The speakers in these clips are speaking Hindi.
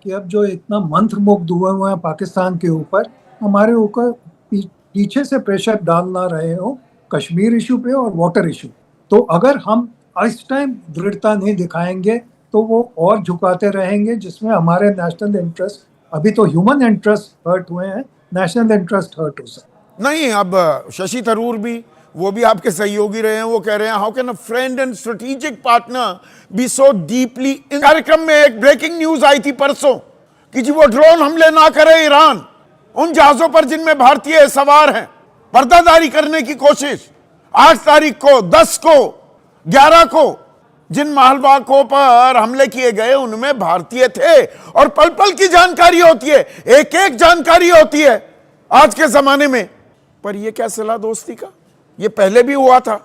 कि अब जो इतना मंत्रमुग्ध हुए हैं पाकिस्तान के ऊपर, हमारे ऊपर पीछे से प्रेशर डाल ना रहे हो कश्मीर इशू पे और वाटर इशू। तो अगर हम इस टाइम दृढ़ता नहीं दिखाएंगे तो वो और झुकाते रहेंगे, जिसमें हमारे नेशनल इंटरेस्ट, अभी तो ह्यूमन इंटरेस्ट हर्ट हुए हैं, नेशनल इंटरेस्ट हर्ट हो सकता नहीं। अब शशि थरूर भी, वो भी आपके सहयोगी रहे हैं, वो कह रहे हैं how can a friend and strategic partner be so deeply. इन कार्यक्रम में एक ब्रेकिंग न्यूज आई थी परसों कि जी वो ड्रोन हमले ना करे ईरान उन जहाजों पर जिनमें भारतीय सवार हैं, पर्दादारी करने की कोशिश। 8 तारीख को, 10 को, 11 को जिन मालवाहकों पर हमले किए गए उनमें भारतीय थे, और पल पल की जानकारी होती है, एक एक जानकारी होती है आज के जमाने में। पर यह क्या सिला दोस्ती का? यह पहले भी हुआ था,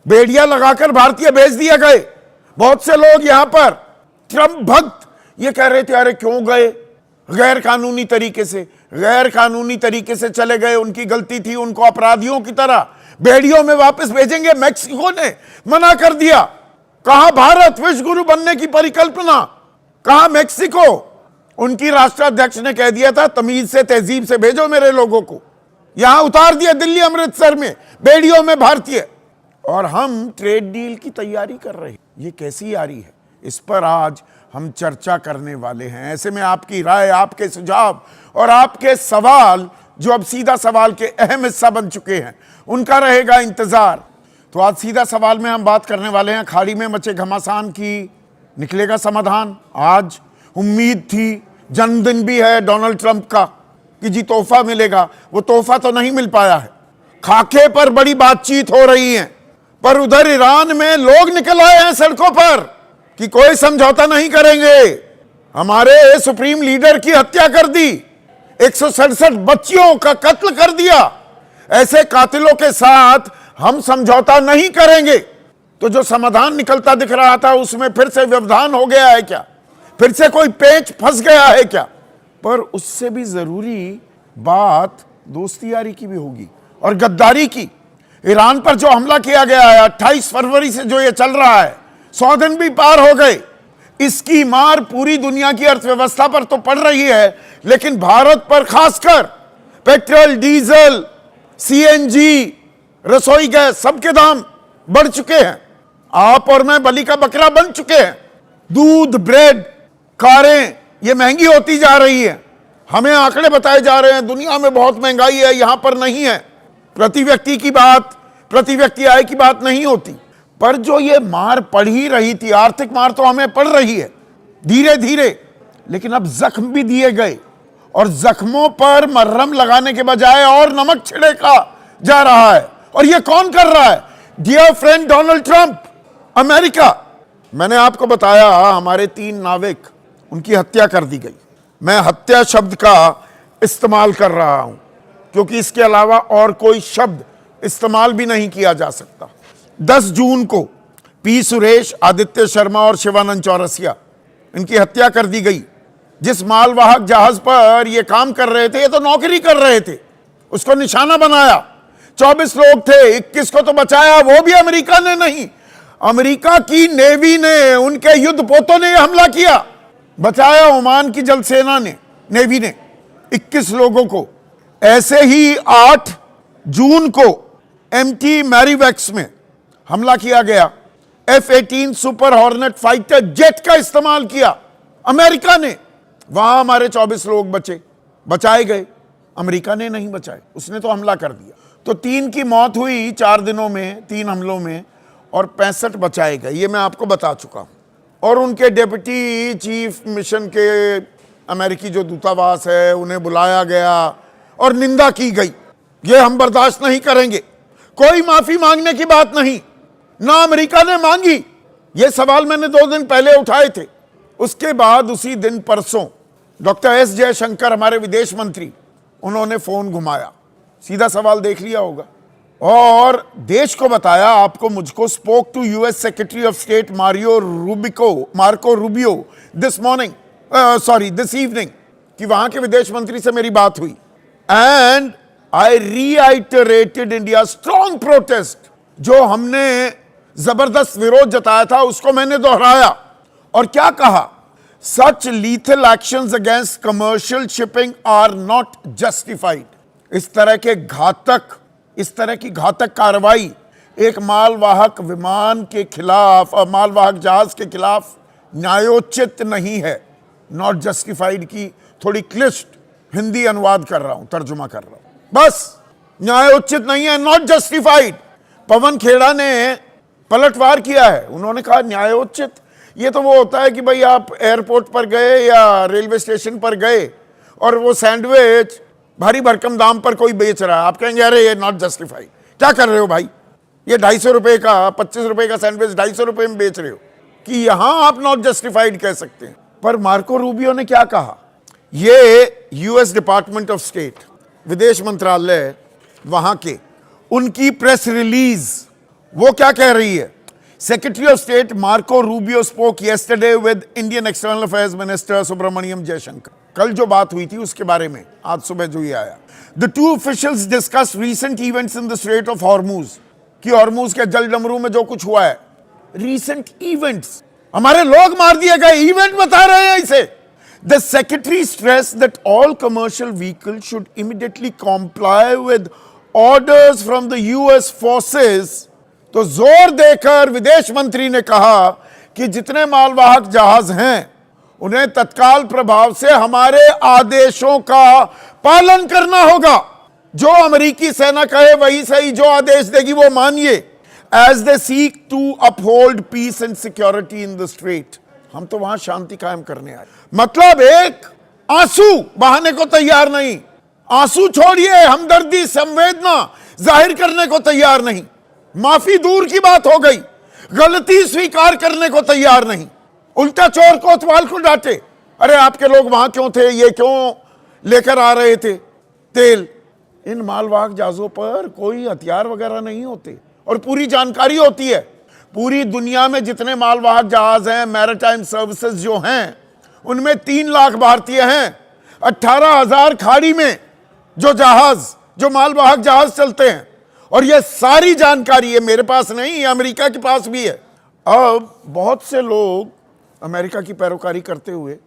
बेड़ियां लगाकर भारतीय भेज दिए गए। बहुत से लोग यहां पर ट्रंप भक्त ये कह रहे थे अरे क्यों गए, गैर कानूनी तरीके से चले गए, उनकी गलती थी, उनको अपराधियों की तरह बेड़ियों में वापस भेजेंगे। मैक्सिको ने मना कर दिया। कहां भारत विश्व गुरु बनने की परिकल्पना, कहां मैक्सिको? उनकी राष्ट्राध्यक्ष ने कह दिया था तमीज से, तहजीब से भेजो मेरे लोगों को। यहां उतार दिया दिल्ली अमृतसर में बेड़ियों में भारतीय, और हम ट्रेड डील की तैयारी कर रहे हैं। ये कैसी यारी है? इस पर आज हम चर्चा करने वाले हैं। ऐसे में आपकी राय, आपके सुझाव और आपके सवाल, जो अब सीधा सवाल के अहम हिस्सा बन चुके हैं, उनका रहेगा इंतजार। तो आज सीधा सवाल में हम बात करने वाले हैं खाड़ी में मचे घमासान की। निकलेगा समाधान? आज उम्मीद थी, जन्मदिन भी है डोनाल्ड ट्रंप का, कि जी तोहफा मिलेगा। वो तोहफा तो नहीं मिल पाया है। खाके पर बड़ी बातचीत हो रही है, पर उधर ईरान में लोग निकल आए हैं सड़कों पर कि कोई समझौता नहीं करेंगे। हमारे सुप्रीम लीडर की हत्या कर दी, 167 बच्चियों का कत्ल कर दिया। ऐसे कातिलों के साथ हम समझौता नहीं करेंगे। तो जो समाधान निकलता दिख रहा था उसमें फिर से व्यवधान हो गया है क्या? फिर से कोई पेच फंस गया है क्या? पर उससे भी जरूरी बात दोस्ती यारी की भी होगी और गद्दारी की। ईरान पर जो हमला किया गया है 28 फरवरी से जो ये चल रहा है, 100 दिन भी पार हो गए। इसकी मार पूरी दुनिया की अर्थव्यवस्था पर तो पड़ रही है, लेकिन भारत पर खासकर पेट्रोल, डीजल, सीएनजी, रसोई गैस, सबके दाम बढ़ चुके हैं। आप और मैं बलि का बकरा बन चुके हैं। दूध, ब्रेड, कारें ये महंगी होती जा रही है। हमें आंकड़े बताए जा रहे हैं दुनिया में बहुत महंगाई है, यहां पर नहीं है। प्रति व्यक्ति की बात, प्रति व्यक्ति आय की बात नहीं होती। पर जो ये मार पड़ ही रही थी, आर्थिक मार तो हमें पड़ रही है धीरे धीरे, लेकिन अब जख्म भी दिए गए, और जख्मों पर मरहम लगाने के बजाय और नमक छिड़का जा रहा है। और ये कौन कर रहा है? Dear friend Donald Trump, America. मैंने आपको बताया हमारे 3 नाविक, उनकी हत्या कर दी गई। मैं हत्या शब्द का इस्तेमाल कर रहा हूं क्योंकि इसके अलावा और कोई शब्द इस्तेमाल भी नहीं किया जा सकता। 10 जून को पी सुरेश, आदित्य शर्मा और शिवानंद चौरसिया, इनकी हत्या कर दी गई। जिस मालवाहक जहाज पर ये काम कर रहे थे, ये तो नौकरी कर रहे थे, उसको निशाना बनाया। 24 लोग थे, 21 को तो बचाया, वो भी अमेरिका ने नहीं, अमेरिका की नेवी ने, उनके युद्ध पोतों ने हमला किया, बचाया ओमान की जल सेना ने, नेवी ने 21 लोगों को। ऐसे ही 8 जून को एमटी मैरीवैक्स में हमला किया गया। F-18 super hornet fighter jet का इस्तेमाल किया अमेरिका ने, वहां हमारे 24 लोग बचाए गए। अमेरिका ने नहीं बचाए, उसने तो हमला कर दिया। तो 3 की मौत हुई 4 दिनों में, 3 हमलों में, और 65 बचाए गए, ये मैं आपको बता चुका हूं। और उनके डिप्टी चीफ मिशन के अमेरिकी जो दूतावास है, उन्हें बुलाया गया और निंदा की गई। ये हम बर्दाश्त नहीं करेंगे। कोई माफी मांगने की बात नहीं, ना अमेरिका ने मांगी। ये सवाल मैंने 2 दिन पहले उठाए थे। उसके बाद उसी दिन परसों डॉक्टर एस जयशंकर, हमारे विदेश मंत्री, उन्होंने फोन घुमाया, सीधा सवाल देख लिया होगा, और देश को बताया, आपको मुझको, spoke to US secretary of state Marco Rubio this evening, कि वहां के विदेश मंत्री से मेरी बात हुई। And I reiterated India strong protest, जो हमने जबरदस्त विरोध जताया था उसको मैंने दोहराया। और क्या कहा? Such lethal actions against commercial shipping are not justified. इस तरह की घातक कार्रवाई एक मालवाहक विमान के खिलाफ और मालवाहक जहाज के खिलाफ न्यायोचित नहीं है। नॉट जस्टिफाइड की थोड़ी क्लिष्ट हिंदी अनुवाद कर रहा हूं, तर्जुमा कर रहा हूं। बस न्यायोचित नहीं है, नॉट जस्टिफाइड। पवन खेड़ा ने पलटवार किया है, उन्होंने कहा न्यायोचित। ये तो वो होता है कि भाई आप एयरपोर्ट पर गए या रेलवे स्टेशन पर गए और वो सैंडविच भारी भरकम दाम पर कोई बेच रहा है, आप कहेंगे अरे ये नॉट जस्टिफाइड, क्या कर रहे हो भाई, ये 250 रुपए का 25 रुपए का सैंडविच 250 रुपए में बेच रहे हो, कि यहां आप नॉट जस्टिफाइड कह सकते हैं। पर मार्को रूबियो ने क्या कहा, ये यूएस डिपार्टमेंट ऑफ स्टेट, विदेश मंत्रालय वहां के, उनकी प्रेस रिलीज वो क्या कह रही है। Secretary of state Marco Rubio spoke yesterday with Indian external affairs minister Subrahmanyam Jaishankar. कल जो बात हुई थी उसके बारे में आज सुबह जो ये आया। The two officials discuss recent events in the straight of Hormuz, कि हॉर्मुज के जल डमरू में जो कुछ हुआ है, रीसेंट इवेंट्स, हमारे लोग मार दिए गए, इवेंट बता रहे हैं इसे। The secretary stress that all commercial vehicle should immediately comply with orders from the US forces. तो जोर देकर विदेश मंत्री ने कहा कि जितने मालवाहक जहाज हैं उन्हें तत्काल प्रभाव से हमारे आदेशों का पालन करना होगा। जो अमेरिकी सेना कहे वही सही, जो आदेश देगी वो मानिए। As they seek to uphold peace and security in the strait, हम तो वहां शांति कायम करने आए। मतलब एक आंसू बहाने को तैयार नहीं, आंसू छोड़िए, हमदर्दी संवेदना जाहिर करने को तैयार नहीं, माफी दूर की बात हो गई, गलती स्वीकार करने को तैयार नहीं, उल्टा चोर कोतवाल को डांटे। अरे आपके लोग वहां क्यों थे, ये क्यों लेकर आ रहे थे तेल। इन मालवाहक जहाजों पर कोई हथियार वगैरह नहीं होते और पूरी जानकारी होती है। पूरी दुनिया में जितने मालवाहक जहाज हैं, मैरिटाइम सर्विसेज जो हैं, उनमें 3 लाख भारतीय हैं। 18,000 खाड़ी में जो मालवाहक जहाज चलते हैं, और ये सारी जानकारी है मेरे पास नहीं, अमेरिका के पास भी है। अब बहुत से लोग अमेरिका की पैरोकारी करते हुए,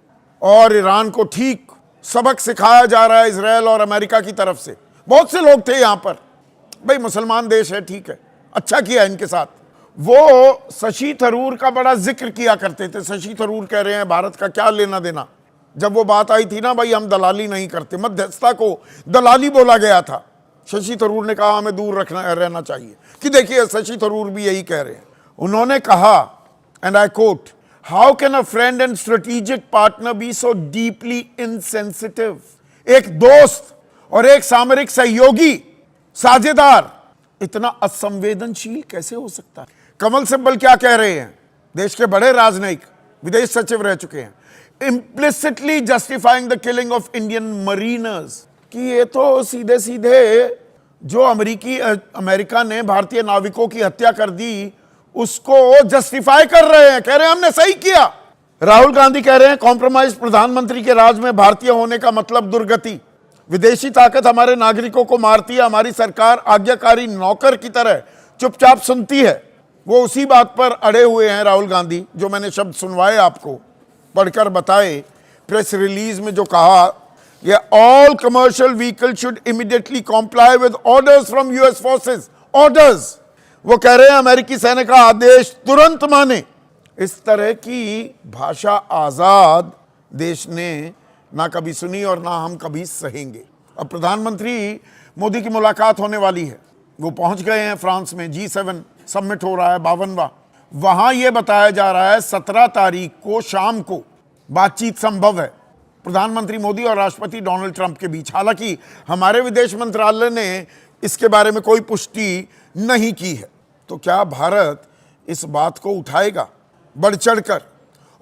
और ईरान को ठीक सबक सिखाया जा रहा है इजराइल और अमेरिका की तरफ से। बहुत से लोग थे यहां पर, भाई मुसलमान देश है, ठीक है, अच्छा किया इनके साथ। वो शशि थरूर का बड़ा जिक्र किया करते थे। शशि थरूर कह रहे हैं भारत का क्या लेना देना। जब वो बात आई थी ना, भाई हम दलाली नहीं करते, मध्यस्थता को दलाली बोला गया था। शशि थरूर ने कहा हमें दूर रहना चाहिए। कि देखिए शशि थरूर भी यही कह रहे हैं। उन्होंने कहा, and I quote, how can a friend and strategic partner be so deeply insensitive. एक दोस्त और एक सामरिक सहयोगी, साझेदार इतना असंवेदनशील कैसे हो सकता है। कमल सिब्बल क्या कह रहे हैं, देश के बड़े राजनयिक, विदेश सचिव रह चुके हैं, implicitly justifying the killing of Indian mariners, कि ये तो सीधे सीधे जो अमेरिका ने भारतीय नाविकों की हत्या कर दी उसको जस्टिफाई कर रहे हैं, कह रहे हैं हमने सही किया। राहुल गांधी कह रहे हैं कॉम्प्रोमाइज प्रधानमंत्री के राज में भारतीय होने का मतलब दुर्गति, विदेशी ताकत हमारे नागरिकों को मारती है, हमारी सरकार आज्ञाकारी नौकर की तरह चुपचाप सुनती है। वो उसी बात पर अड़े हुए हैं राहुल गांधी, जो मैंने शब्द सुनवाए आपको, पढ़कर बताए। प्रेस रिलीज में जो कहा, ये all commercial vehicle should immediately comply with orders from US forces. Orders, वो कह रहे हैं अमेरिकी सेना का आदेश तुरंत माने। इस तरह की भाषा आजाद देश ने ना कभी सुनी और ना हम कभी सहेंगे। अब प्रधानमंत्री मोदी की मुलाकात होने वाली है, वो पहुंच गए हैं फ्रांस में, G7 समिट हो रहा है 52वां। वहां यह बताया जा रहा है 17 तारीख को शाम को बातचीत संभव है प्रधानमंत्री मोदी और राष्ट्रपति डोनाल्ड ट्रंप के बीच। हालांकि हमारे विदेश मंत्रालय ने इसके बारे में कोई पुष्टि नहीं की है। तो क्या भारत इस बात को उठाएगा बढ़ चढ़कर?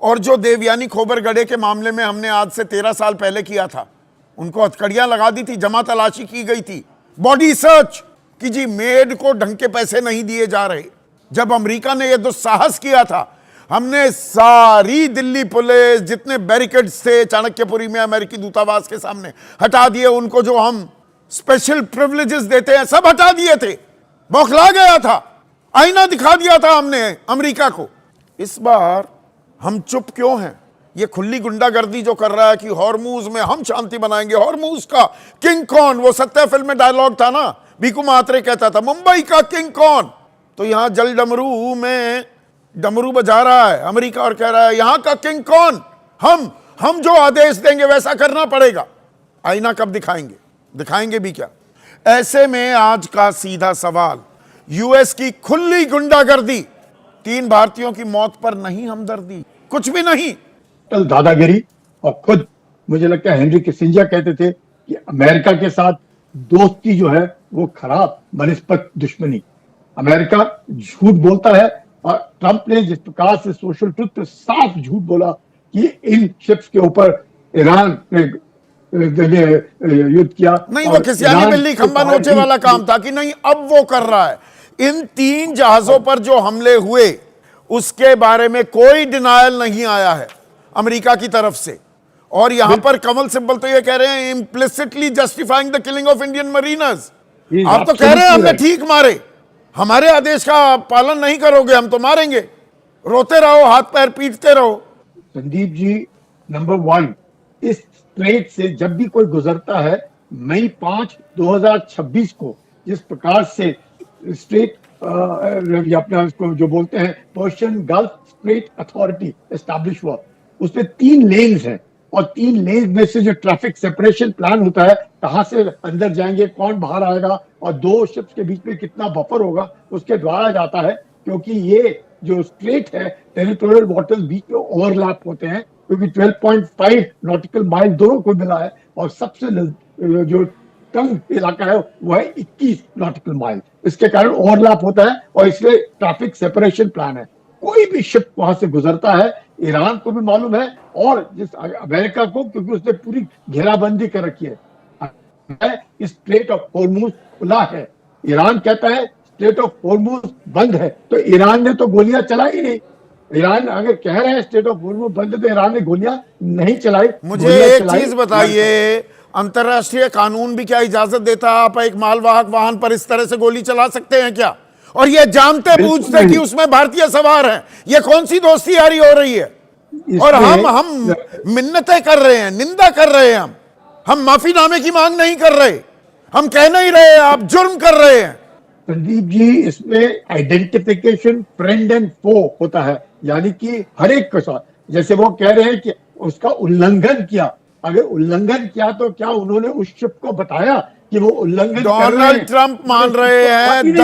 और जो देवयानी खोबरगढ़े के मामले में हमने आज से 13 साल पहले किया था, उनको हथकड़ियां लगा दी थी, जमा तलाशी की गई थी, बॉडी सर्च कि जी मेड को ढंग के पैसे नहीं दिए जा रहे। जब अमेरिका ने यह दुस्साहस किया था, हमने सारी दिल्ली पुलिस, जितने बैरिकेड्स थे चाणक्यपुरी में अमेरिकी दूतावास के सामने, हटा दिए। उनको जो हम स्पेशल प्रिविलेजेस देते हैं सब हटा दिए थे। बौखला गया था, आईना दिखा दिया था हमने अमेरिका को। इस बार हम चुप क्यों हैं? ये खुली गुंडागर्दी जो कर रहा है कि हॉर्मूज में हम शांति बनाएंगे, हॉर्मूज का किंग कौन? वो सत्या फिल्म में डायलॉग था ना, बीकू महात्रे कहता था मुंबई का किंग कौन? तो यहां जल डमरू में डमरू बजा रहा है अमेरिका और कह रहा है यहां का किंग कौन? हम जो आदेश देंगे वैसा करना पड़ेगा। आईना कब दिखाएंगे? दिखाएंगे भी क्या? ऐसे में आज का सीधा सवाल, यूएस की खुली गुंडागर्दी, 3 भारतीयों की मौत पर नहीं हमदर्दी, कुछ भी नहीं, दादागिरी। और खुद मुझे लगता है हेनरी किसिंजर कहते थे कि अमेरिका के साथ दोस्ती जो है वो खराब बनस्पत दुश्मनी। अमेरिका झूठ बोलता है और ट्रंप ने जिस प्रकार से सोशल ट्रुथ पे साफ झूठ बोला कि इन शिप्स के ऊपर ईरान ने युद्ध किया, नहीं वो किसियानी बिल्ली खंबा नोचे वाला काम था कि नहीं, अब वो कर रहा है। इन 3 जहाजों पर जो हमले हुए उसके बारे में कोई डिनायल नहीं आया है अमेरिका की तरफ से। और यहां पर कमल सिब्बल तो ये कह रहे हैं implicitly justifying the killing of Indian mariners. आप तो कह रहे हैं हमने ठीक मारे, हमारे आदेश का पालन नहीं करोगे हम तो मारेंगे। रोते रहो, हाथ पैर पीटते रहो। संदीप जी, नंबर 1, इस स्ट्रेट से जब भी कोई गुजरता है, मई 5, 2026 को जिस प्रकार से स्ट्रेट अपना इसको जो बोलते हैं Persian gulf straight authority establish हुआ, उसमें 3 लेन्स हैं और 3 लेन्स में से जो ट्रैफिक सेपरेशन प्लान होता है, कहां से अंदर जाएंगे, कौन बाहर आएगा और 2 शिप्स के बीच में कितना बफर होगा, उसके द्वारा जाता है। क्योंकि ये जो स्ट्रेट है, टेरिटोरियल वाटर्स बीच में ओवरलैप होते हैं, क्योंकि 12.5 नॉटिकल माइल दोनों को मिला है और सबसे जो तंग इलाका है वह है 21 नॉटिकल माइल। इसके कारण ओवरलैप होता है और इसलिए ट्रैफिक सेपरेशन प्लान है। कोई भी शिप वहां से गुजरता है, ईरान को भी मालूम है और जिस अमेरिका को, क्योंकि उसने पूरी घेराबंदी कर रखी है। स्ट्रेट ऑफ हॉर्मुज खुला है, ईरान कहता है स्ट्रेट ऑफ हॉर्मुज बंद है, तो ईरान ने तो गोलियां चलाई नहीं। ईरान अगर कह रहे हैं स्ट्रेट ऑफ हॉर्मुज बंद है तो ईरान ने गोलियां नहीं चलाई। मुझे एक चीज बताइए, अंतरराष्ट्रीय कानून भी क्या इजाजत देता है आप एक मालवाहक वाहन पर इस तरह से गोली चला सकते हैं क्या? और ये जानते बूझते कि उसमें भारतीय सवार हैं। ये कौन सी दोस्ती यारी हो रही है? और हम मिन्नतें कर रहे हैं, निंदा कर रहे हैं, हम माफीनामे की मांग नहीं कर रहे, हम कह नहीं रहे आप जुर्म कर रहे हैं। संदीप जी, इसमें आइडेंटिफिकेशन फ्रेंड एंड फो होता है, यानी कि हर एक के साथ, जैसे वो कह रहे हैं कि उसका उल्लंघन किया, अगर उल्लंघन किया तो क्या उन्होंने उस शिप को बताया कि वो उल्लंघन? डोनाल्ड ट्रंप मान रहे हैं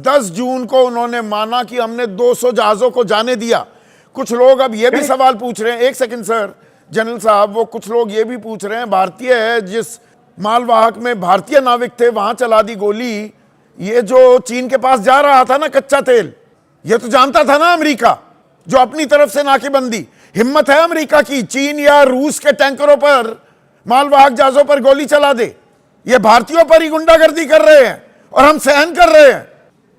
10 जून को उन्होंने माना कि हमने 200 जहाजों को जाने दिया। कुछ लोग अब ये भी सवाल पूछ रहे हैं, एक सेकंड सर जनरल साहब, वो कुछ लोग ये भी पूछ रहे हैं भारतीय है, जिस मालवाहक में भारतीय नाविक थे वहां चला दी गोली, ये जो चीन के पास जा रहा था ना कच्चा तेल, ये तो जानता था ना अमेरिका, जो अपनी तरफ से नाकेबंदी। हिम्मत है अमेरिका की चीन या रूस के टैंकरों पर, मालवाहक जहाजों पर गोली चला दे? ये भारतीयों पर ही गुंडागर्दी कर रहे हैं और हम सहन कर रहे हैं।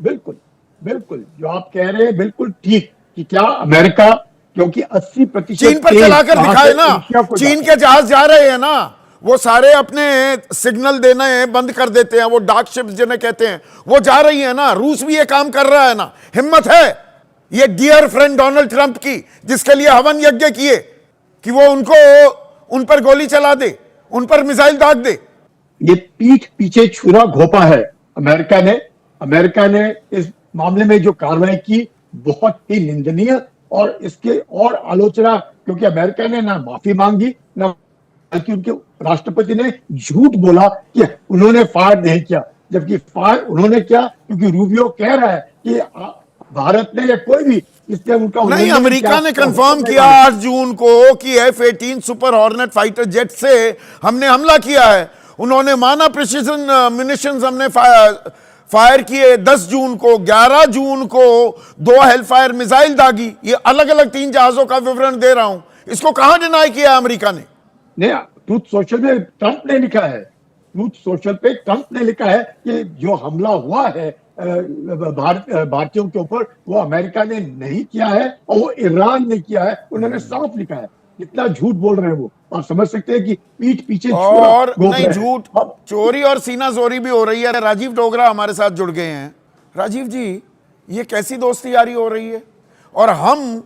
बिल्कुल बिल्कुल जो आप कह रहे हैं बिल्कुल ठीक, कि क्या अमेरिका, क्योंकि 80% चीन पर चलाकर दिखाए ना, चीन के जहाज जा रहे हैं ना, वो सारे अपने सिग्नल देने बंद कर देते हैं, वो डार्क शिप्स जिन्हें कहते हैं वो जा रही है ना। रूस भी ये काम कर रहा है ना। हिम्मत है ये डियर फ्रेंड डोनाल्ड ट्रंप की, जिसके लिए हवन यज्ञ किए कि वो उन पर गोली चला दे, उन पर मिसाइल दाग दे। ये पीठ पीछे छुरा घोपा है अमेरिका ने इस मामले में जो कार्रवाई की बहुत ही निंदनीय, और इसके और आलोचना, क्योंकि अमेरिका ने ना माफी मांगी ना, बल्कि उनके राष्ट्रपति ने झूठ बोला कि उन्होंने फायर नहीं किया, जबकि फायर उन्होंने किया, क्योंकि रूबियो कह रहा है कि भारत ने या कोई भी इसने उनका नहीं, अमेरिका ने कंफर्म किया 8 जून को कि F-18 super hornet fighter jet से हमने हमला किया है। उन्होंने माना प्रिसीजन म्यूनिशंस हमने फायर किए 10 जून को, 11 जून को 2 हेलफायर मिसाइल दागी। ये अलग अलग 3 जहाजों का विवरण दे रहा हूं, इसको कहां डिनाई किया अमेरिका ने? नहीं, ट्रूथ सोशल में ट्रंप ने लिखा है, ट्रूथ सोशल पे ट्रंप ने लिखा है कि जो हमला हुआ है भारतीयों के ऊपर वो अमेरिका ने नहीं किया है और वो ईरान ने किया है। उन्होंने साफ लिखा है। कितना झूठ बोल रहे हैं वो, आप समझ सकते हैं कि पीठ पीछे और नहीं, झूठ, चोरी और सीना जोरी भी हो रही है। राजीव डोगरा हमारे साथ जुड़ गए हैं। राजीव जी, ये कैसी दोस्ती यारी हो रही है? और हम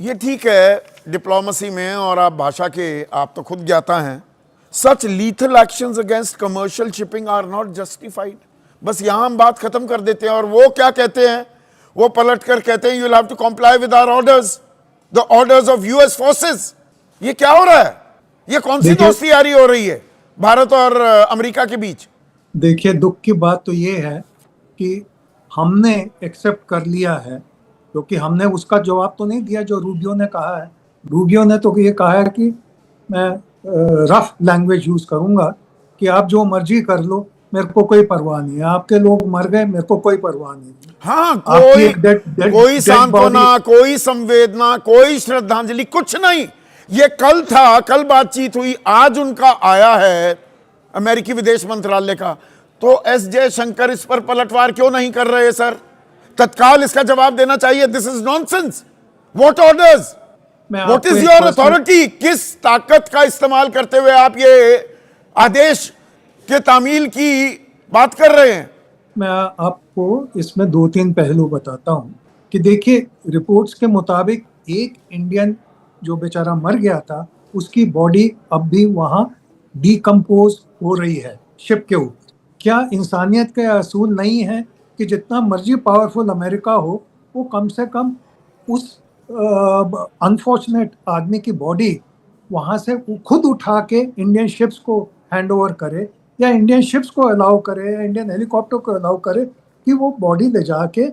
ये ठीक है डिप्लोमेसी में, और आप भाषा के आप तो खुद ज्ञाता हैं। Such lethal actions against commercial shipping are not justified. बस यहां हम बात खत्म कर देते हैं, और वो क्या कहते हैं, वो पलट कर कहते हैं you will have to comply with our orders, the orders of US forces. ये क्या हो रहा है? ये कौन सी दोस्ती यारी हो रही है भारत और अमेरिका के बीच? देखिए, दुख की बात तो ये है कि हमने एक्सेप्ट कर लिया है, क्योंकि हमने उसका जवाब तो नहीं दिया जो रूबियो ने कहा है। रूबियो ने तो ये कहा है कि मैं रफ लैंग्वेज यूज करूंगा कि आप जो मर्जी कर लो, मेरे को कोई परवाह नहीं है, आपके लोग मर गए, मेरे को कोई परवाह नहीं है। हाँ, कोई dead सांत्वना, body- कोई संवेदना, कोई श्रद्धांजलि, कुछ नहीं। ये कल था, कल बातचीत हुई, आज उनका आया है अमेरिकी विदेश मंत्रालय का। तो एस जयशंकर इस पर पलटवार क्यों नहीं कर रहे सर? तत्काल इसका जवाब देना चाहिए। This is nonsense. What orders? What is your authority? किस ताकत का इस्तेमाल करते हुए आप ये आदेश के तामील की बात कर रहे हैं? मैं आपको इसमें 2-3 पहलू बताता हूं कि देखिए, रिपोर्ट्स के मुताबिक एक इंडियन जो बेचारा मर गया था, उसकी बॉडी अब भी वहां डिकम्पोज हो रही है शिप के ऊपर। क्या इंसानियत के असूल नहीं है कि जितना मर्जी पावरफुल अमेरिका हो, वो कम से कम उस अनफॉर्चुनेट आदमी की बॉडी वहां से खुद उठा के इंडियन शिप्स को हैंड ओवर करे, या इंडियन शिप्स को अलाउ करे, या इंडियन हेलीकॉप्टर को अलाउ करे कि वो बॉडी ले जाके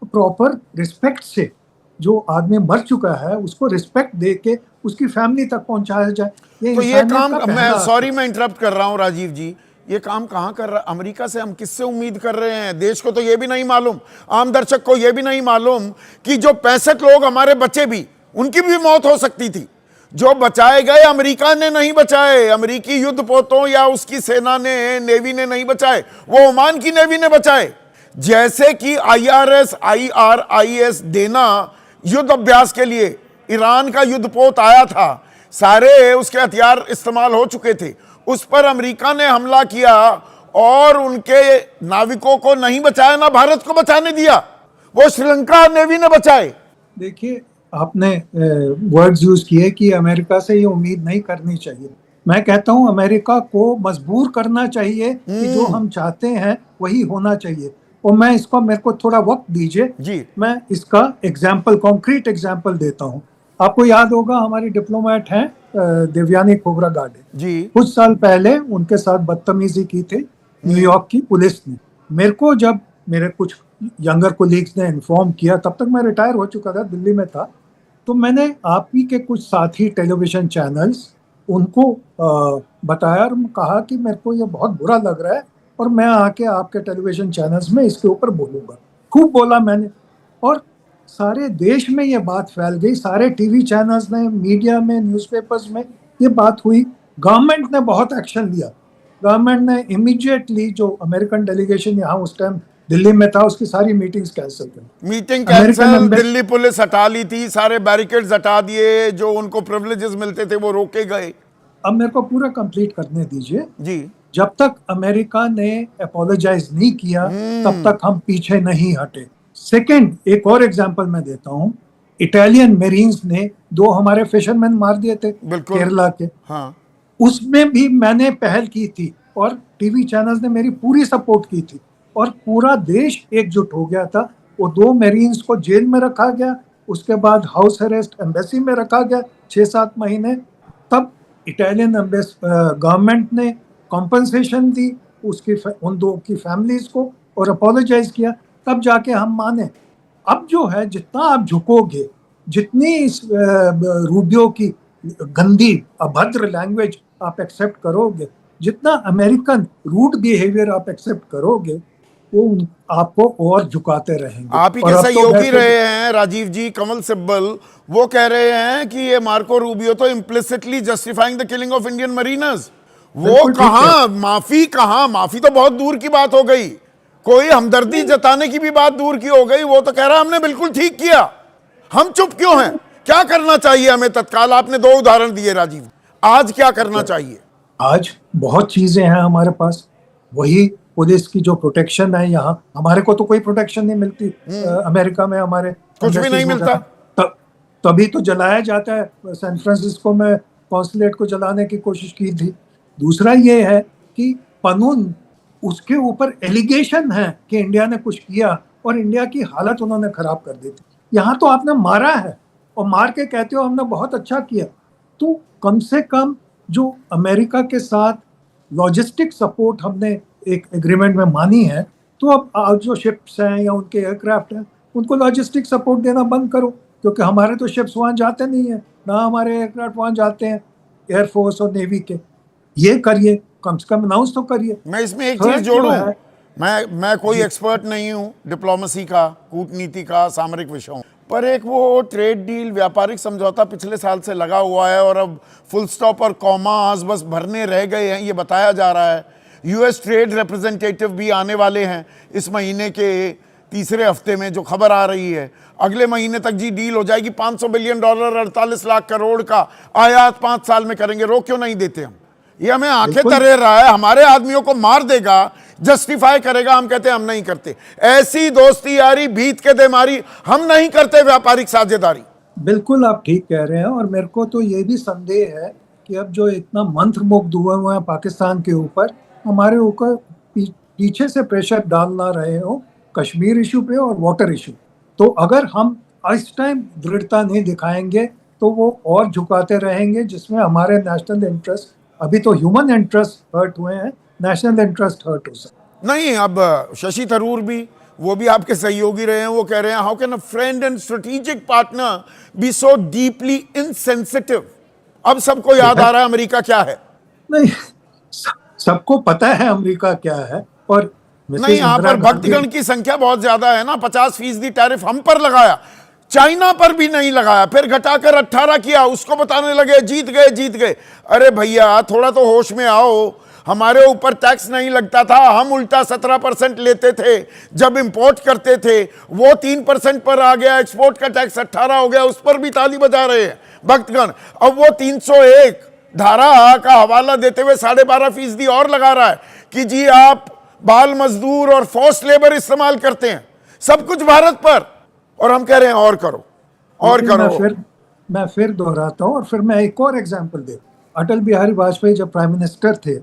प्रॉपर रिस्पेक्ट से, जो आदमी मर चुका है उसको रिस्पेक्ट दे के उसकी फैमिली तक पहुंचाया जाए। तो ये काम, मैं सॉरी मैं इंटरप्ट कर रहा हूं राजीव जी, ये काम कहां कर रहा है? अमेरिका से हम किससे उम्मीद कर रहे हैं? देश को तो ये भी नहीं मालूम, आम दर्शक को ये भी नहीं मालूम कि जो 65 लोग हमारे बच्चे भी, उनकी भी मौत हो सकती थी। जो बचाए गए अमेरिका ने नहीं बचाए, अमेरिकी युद्धपोतों या उसकी सेना ने, नेवी ने नहीं बचाए, वो ओमान की नेवी ने बचाए। जैसे कि IRS IRIS देना युद्ध अभ्यास के लिए, ईरान का युद्धपोत आया था, सारे उसके हथियार इस्तेमाल हो चुके थे, उस पर अमेरिका ने हमला किया और उनके नाविकों को नहीं बचाया, ना भारत को बचाने दिया, वो श्रीलंका नेवी ने बचाए। देखिए, आपने वर्ड्स यूज किए कि अमेरिका से ये उम्मीद नहीं करनी चाहिए। मैं कहता हूं अमेरिका को मजबूर करना चाहिए कि जो हम चाहते हैं वही होना चाहिए। और मैं इसको, मेरे को थोड़ा वक्त दीजिए जी, मैं इसका एग्जाम्पल, कॉन्क्रीट एग्जाम्पल देता हूं। आपको याद होगा हमारी डिप्लोमेट हैं देवयानी खोब्रागडे जी, कुछ साल पहले उनके साथ बदतमीजी की थी न्यूयॉर्क की पुलिस ने। मेरे को जब मेरे कुछ यंगर कोलीग्स ने इन्फॉर्म किया, तब तक मैं रिटायर हो चुका था, दिल्ली में था, तो मैंने आप ही के कुछ साथी टेलीविजन चैनल्स उनको बताया और कहा कि मेरे को ये बहुत बुरा लग रहा है और मैं आके आपके टेलीविजन चैनल्स में इसके ऊपर बोलूँगा। खूब बोला मैंने, और सारे देश में ये बात फैल गई, सारे टीवी चैनल्स ने, मीडिया में, न्यूज़पेपर्स में ये बात हुई। गवर्नमेंट ने बहुत एक्शन लिया। गवर्नमेंट ने इमीडिएटली, जो अमेरिकन डेलीगेशन यहाँ उस टाइम दिल्ली में था, उसकी सारी मीटिंग्स कैंसिल कर, मीटिंग कैंसिल, दिल्ली पुलिस हटा ली थी, सारे बैरिकेड्स हटा दिए, जो उनको प्रिविलेजेस मिलते थे वो रोके गए। अब मेरे को पूरा कंप्लीट करने दीजिए जी। जब तक अमेरिका ने अपोलोजाइज नहीं किया तब तक हम पीछे नहीं हटे। सेकंड, एक और एग्जांपल मैं देता हूं, इटालियन मेरीन्स ने 2 हमारे फिशरमैन मार दिए थे केरला के। हाँ, उसमें भी मैंने पहल की थी और टीवी चैनल्स ने मेरी पूरी सपोर्ट की थी और पूरा देश एकजुट हो गया था। वो 2 मेरीन्स को जेल में रखा गया, उसके बाद हाउस अरेस्ट एम्बेसी में रखा गया 6-7 महीने। तब इटालियन गवर्नमेंट ने कॉम्पनसेशन दी उसकी उन 2 की फैमिलीज को और अपोलोजाइज किया, तब जाके हम माने। अब जो है, जितना आप झुकोगे, जितनी इस रूबियो की गंदी अभद्र लैंग्वेज आप एक्सेप्ट करोगे, जितना अमेरिकन रूड बिहेवियर आप एक्सेप्ट करोगे, वो आपको और झुकाते रहेंगे। आप ही के सहयोगी रहे हैं राजीव जी, कमल सिब्बल, वो कह रहे हैं कि ये मार्को रूबियो तो implicitly justifying the killing of Indian mariners. वो कहां माफी, कहां माफी तो बहुत दूर की बात हो गई, कोई हमदर्दी जताने की भी बात दूर की हो गई। वो तो कह रहा हमने बिल्कुल ठीक किया, हम चुप क्यों हैं? क्या करना चाहिए हमें तत्काल? आपने 2 उदाहरण दिए राजीव, आज क्या करना चाहिए? आज बहुत चीजें हैं हमारे पास, वही पुलिस की जो प्रोटेक्शन है। यहाँ हमारे को तो कोई प्रोटेक्शन नहीं मिलती, अमेरिका में हमारे कुछ भी नहीं मिलता। तभी तो जलाया जाता है। सैन फ्रांसिस्को में कॉन्सुलेट को जलाने की कोशिश की थी। दूसरा ये है कि कानून, उसके ऊपर एलिगेशन है कि इंडिया ने कुछ किया और इंडिया की हालत उन्होंने खराब कर दी थी। यहाँ तो आपने मारा है और मार के कहते हो हमने बहुत अच्छा किया। तो कम से कम जो अमेरिका के साथ लॉजिस्टिक सपोर्ट हमने एक एग्रीमेंट में मानी है, तो अब जो शिप्स हैं या उनके एयरक्राफ्ट हैं उनको लॉजिस्टिक सपोर्ट देना बंद करो, क्योंकि हमारे तो शिप्स वहां जाते नहीं है, ना हमारे एयरक्राफ्ट वहां जाते हैं एयरफोर्स और नेवी के। ये करिए, कम से कम अनाउंस तो करिए। मैं इसमें एक Third चीज जोड़ूं, जो है, मैं कोई एक्सपर्ट नहीं हूं डिप्लोमेसी का, कूटनीति का, सामरिक विषयों, पर एक वो ट्रेड डील, व्यापारिक समझौता पिछले साल से लगा हुआ है और अब फुल स्टॉप और कॉमास बस भरने रह गए हैं, ये बताया जा रहा है। यूएस ट्रेड रिप्रेजेंटेटिव भी आने वाले हैं इस महीने के तीसरे हफ्ते में, जो खबर आ रही है अगले महीने तक जी डील हो जाएगी। $500 बिलियन, 48 लाख करोड़ का आयात 5 साल में करेंगे। रोक क्यों नहीं देते हम? ये हमें आंखें तरे रहा है, हमारे आदमियों को मार देगा, जस्टिफाई करेगा, हम कहते हैं हम नहीं करते। ऐसी दोस्ती यारी भीत के दे मारी, हम नहीं करते व्यापारिक साझेदारी। बिल्कुल आप ठीक कह रहे हैं। और मेरे को तो ये भी संदेह है कि अब जो इतना मंत्रमुग्ध हुए हैं पाकिस्तान के ऊपर, हमारे ऊपर पीछे से प्रेशर डाल ना रहे हो कश्मीर इशू पे और वाटर इशू। तो अगर हम इस टाइम दृढ़ता नहीं दिखाएंगे तो वो और झुकाते रहेंगे, जिसमें हमारे नेशनल इंटरेस्ट, अभी तो ह्यूमन इंटरेस्ट हर्ट हुए हैं, नेशनल इंटरेस्ट हर्ट हो सकता नहीं, अब शशि थरूर भी, वो भी आपके सहयोगी रहे हैं, वो कह रहे हैं how can a friend and strategic partner be so deeply insensitive. अब सबको याद आ रहा है अमेरिका क्या है। नहीं, सबको पता है अमेरिका क्या है। और नहीं, यहाँ पर भक्तगण की संख्या बहुत ज्यादा है ना। 50% टैरिफ हम पर लगाया, चाइना पर भी नहीं लगाया, फिर घटाकर 18 किया, उसको बताने लगे जीत गए जीत गए। अरे भैया थोड़ा तो होश में आओ। हमारे ऊपर टैक्स नहीं लगता था, हम उल्टा 17% लेते थे जब इंपोर्ट करते थे, वो 3% पर आ गया, एक्सपोर्ट का टैक्स 18 हो गया, उस पर भी ताली बजा रहे हैं भक्तगण। अब वो 301 धारा का हवाला देते हुए 12.5% और लगा रहा है कि जी आप बाल मजदूर और फोर्स लेबर इस्तेमाल करते हैं, सब कुछ भारत पर। और हम कह रहे हैं और करो और करो। मैं फिर दोहराता हूँ और फिर मैं एक और एग्जांपल दे। अटल बिहारी वाजपेयी जब प्राइम मिनिस्टर थे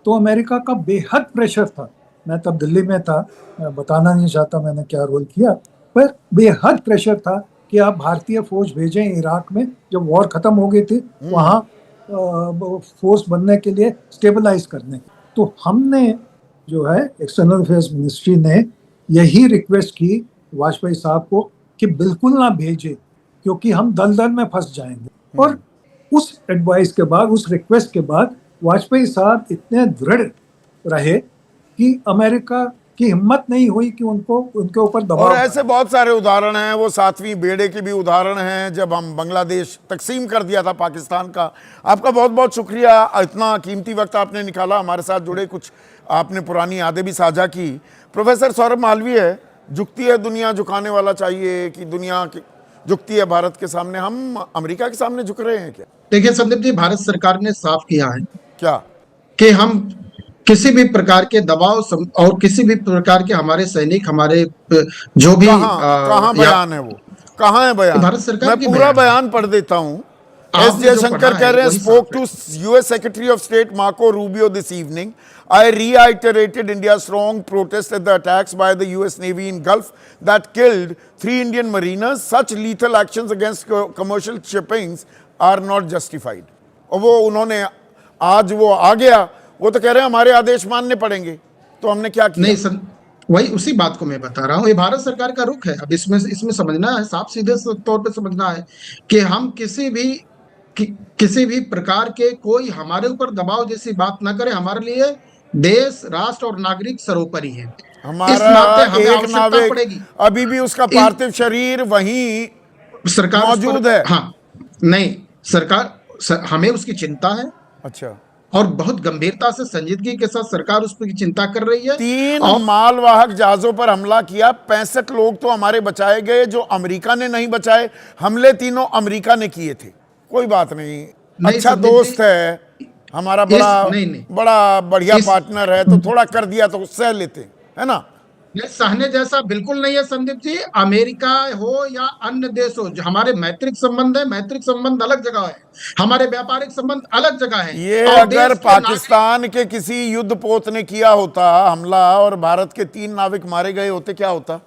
तो अमेरिका का बेहद प्रेशर था। मैं तब दिल्ली में था, मैं बताना नहीं चाहता मैंने क्या रोल किया, पर बेहद प्रेशर था कि आप भारतीय फौज भेजें इराक में। जब वॉर खत्म हो गई थी वहाँ फोर्स बनने के लिए, स्टेबलाइज करने, तो हमने जो है एक्सटर्नल अफेयर्स मिनिस्ट्री ने यही रिक्वेस्ट की वाजपेयी साहब को कि बिल्कुल ना भेजे, क्योंकि हम दलदल में फंस जाएंगे। और उस एडवाइस के बाद, उस रिक्वेस्ट के बाद वाजपेयी साहब इतने दृढ़ रहे कि अमेरिका की हिम्मत नहीं हुई कि उनको उनके ऊपर दबाव। और ऐसे बहुत सारे उदाहरण हैं, वो 7वीं बेड़े के भी उदाहरण हैं, जब हम बांग्लादेश तकसीम कर दिया था पाकिस्तान का। आपका बहुत बहुत शुक्रिया, इतना कीमती वक्त आपने निकाला, हमारे साथ जुड़े, कुछ आपने पुरानी यादें भी साझा की। प्रोफेसर सौरभ मालवीय, झुकती है दुनिया, झुकाने वाला चाहिए कि दुनिया झुकती है भारत के सामने? हम अमेरिका के सामने झुक रहे हैं क्या? देखिए संदीप जी, भारत सरकार ने साफ किया है क्या कि हम किसी भी प्रकार के दबाव और किसी भी प्रकार के हमारे सैनिक, हमारे जो भी कहाँ बयान है, वो कहाँ है बयान? भारत सरकार मैं पूरा बयान पढ़ देता हूँ। एस जयशंकर कह रहे हैं, spoke to US secretary of state Marco Rubio this evening, I reiterated India's strong protest at the attacks by the US Navy in Gulf that killed 3 Indian mariners. Such lethal actions against commercial shippings are not justified. और वो उन्होंने आज वो आ गया, वो तो कह रहे हैं हमारे आदेश मानने पड़ेंगे। तो हमने क्या किया? नहीं वही उसी बात को मैं बता रहा हूँ, ये भारत सरकार का रुख है। अब इसमें समझना है, साफ सीधे तौर पे समझना है कि हम किसी भी प्रकार के कोई हमारे ऊपर दबाव जैसी बात ना करे। हमारे लिए देश, राष्ट्र और नागरिक सर्वोपरि है। हमारा एक नाविक अभी भी उसका पार्थिव शरीर वहीं सरकार मौजूद है। हाँ, नहीं सरकार, हमें उसकी चिंता है। अच्छा, और बहुत गंभीरता से, संजीदगी के साथ सरकार उस पर चिंता कर रही है। 3 मालवाहक जहाजों पर हमला किया, 65 लोग तो हमारे बचाए गए जो अमेरिका ने नहीं बचाए। हमले तीनों अमेरिका ने किए थे। कोई बात नहीं, अच्छा दोस्त है हमारा, बड़ा बढ़िया पार्टनर है, तो थोड़ा कर दिया तो सह लेते, है ना? नहीं, सहने जैसा बिल्कुल नहीं है संदीप जी। अमेरिका हो या अन्य देश हो, जो हमारे मैत्रिक संबंध है, मैत्रिक संबंध अलग जगह है, हमारे व्यापारिक संबंध अलग जगह है। ये और अगर देश के पाकिस्तान के किसी युद्ध पोत ने किया होता हमला और भारत के 3 नाविक मारे गए होते, क्या होता?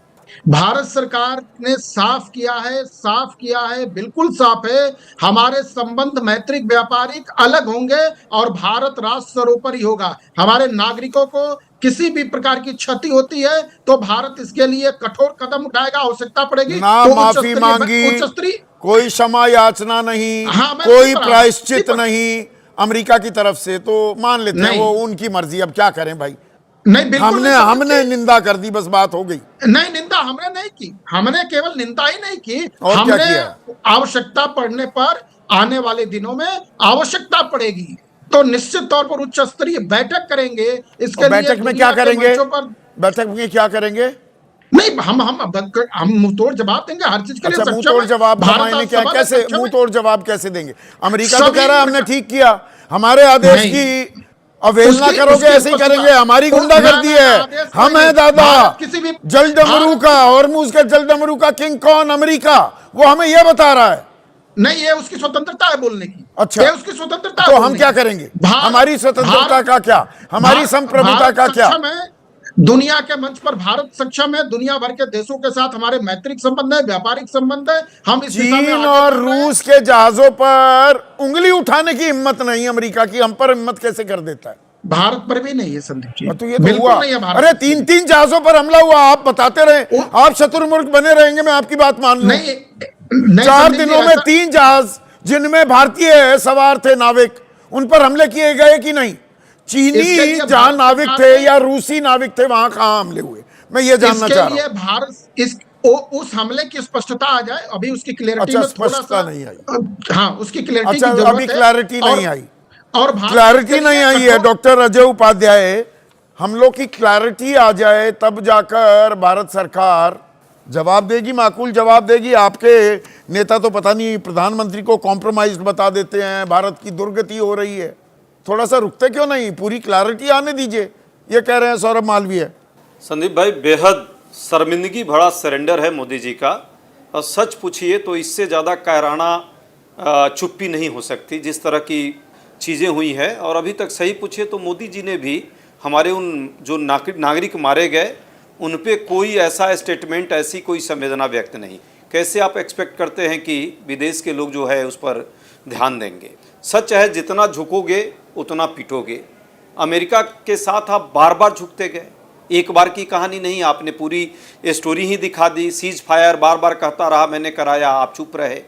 भारत सरकार ने साफ किया है, साफ किया है, बिल्कुल साफ है। हमारे संबंध मैत्रिक व्यापारिक अलग होंगे और भारत राष्ट्र सरोपर ही होगा। हमारे नागरिकों को किसी भी प्रकार की क्षति होती है तो भारत इसके लिए कठोर कदम उठाएगा, आवश्यकता पड़ेगी ना तो माफी मांगी, उच्च स्तरीय। कोई क्षमा याचना नहीं, हाँ, मैं कोई इसी पर प्रायश्चित इसी पर- नहीं अमेरिका की तरफ से, तो मान लेते हैं नहीं। वो उनकी मर्जी, अब क्या करें भाई। नहीं, बिल्कुल हमने नहीं हमने निंदा कर दी, बस बात हो गई। नहीं, निंदा हमने नहीं की। हमने केवल निंदा ही नहीं की, और क्या हमने किया? आवश्यकता पड़ने पर आने वाले दिनों में आवश्यकता पड़ेगी तो निश्चित तौर पर उच्च स्तरीय बैठक करेंगे। इसके और लिए बैठक में क्या दुनिया के करेंगे? मंचों पर बैठक में क्या करेंगे? नहीं, हम मुंह तोड़ जवाब देंगे हर चीज के लिए। अच्छा, मुंह सक्षम तोड़ है। जवाब का भारत मायने आज क्या है? सबल है, कैसे सक्षम मुंह है। तोड़ जवाब कैसे देंगे? अमेरिका तो सभी कह रहा है हमने प्रकार- ठीक किया, हमारे आदेश नहीं। की अवहेलना उसकी- करोगे, उसकी ऐसे ही स्पष्टता- करेंगे। हमारी गुंडागर्दी ना, है, आदेश हम नहीं। है दादा भारत किसी भी जलडमरू का, हॉर्मुज़ के जलडमरू का किंग कौन? अमेरिका। वो हमें यह बता रहा है। नहीं, ये उसकी स्वतंत्रता है बोलने की। अच्छा, ये उसकी स्वतंत्रता है तो हम बोलने क्या की। करेंगे? भारत- हमारी स्वतंत्रता भारत- का क्या, हमारी भारत- संप्रभुता भारत का क्या? सक्षम है। दुनिया के मंच पर भारत सक्षम है। दुनिया भर के देशों के साथ हमारे मैत्रिक संबंध है, व्यापारिक संबंध है। हम इस दिशा में चीन आगे और बढ़ रहे हैं। रूस के जहाजों पर उंगली उठाने की हिम्मत नहीं अमेरिका की, हम पर हिम्मत कैसे कर देता है? भारत पर भी नहीं है संदीप जी, तो ये तो बिल्कुल हुआ। नहीं है भारत अरे पर। 3-3 जहाजों पर हमला हुआ, आप बताते रहे, आप शत्रुमुख बने रहेंगे, मैं आपकी बात मान लूं। नहीं, नहीं 4 संदीप जी, दिनों में ऐसा- 3 जहाज जिनमें भारतीय सवार थे नाविक, उन पर हमले किए गए कि नहीं? इसके चीनी लिए जहां भारत नाविक सरकार थे ने- या रूसी नाविक थे, वहां कहां हमले हुए? मैं ये जानना इसके चाह रहा लिए हूं। भारत उस हमले की स्पष्टता आ जाए, अभी उसकी क्लैरिटी अच्छा, में थोड़ा स्पष्टता सा नहीं आई। हाँ, उसकी क्लैरिटी अच्छा, की जरूरत अभी है। क्लैरिटी नहीं आई। और भारत क्लैरिटी इसके नहीं लिए आई है कठोर- डॉक्टर अजय उपाध्याय। हम लोग की क्लैरिटी आ जाए तब जाकर भारत सरकार जवाब देगी, माकूल जवाब देगी। आपके नेता तो पता नहीं प्रधानमंत्री को कॉम्प्रोमाइज बता देते हैं, भारत की दुर्गति हो रही है। थोड़ा सा रुकते क्यों नहीं? पूरी क्लैरिटी आने दीजिए, ये कह रहे हैं सौरभ मालवीय। संदीप भाई, बेहद शर्मिंदगी भरा सरेंडर है मोदी जी का। और सच पूछिए तो इससे ज़्यादा कायराना चुप्पी नहीं हो सकती जिस तरह की चीज़ें हुई हैं। और अभी तक सही पूछिए तो मोदी जी ने भी हमारे उन जो नागरिक मारे गए उन पे कोई ऐसा स्टेटमेंट, ऐसी कोई संवेदना व्यक्त नहीं। कैसे आप एक्सपेक्ट करते हैं कि विदेश के लोग जो है उस पर ध्यान देंगे? सच है, जितना झुकोगे उतना पीटोगे। अमेरिका के साथ आप बार बार झुकते गए, एक बार की कहानी नहीं, आपने पूरी स्टोरी ही दिखा दी। सीज फायर बार बार कहता रहा, मैंने कराया, आप चुप रहे।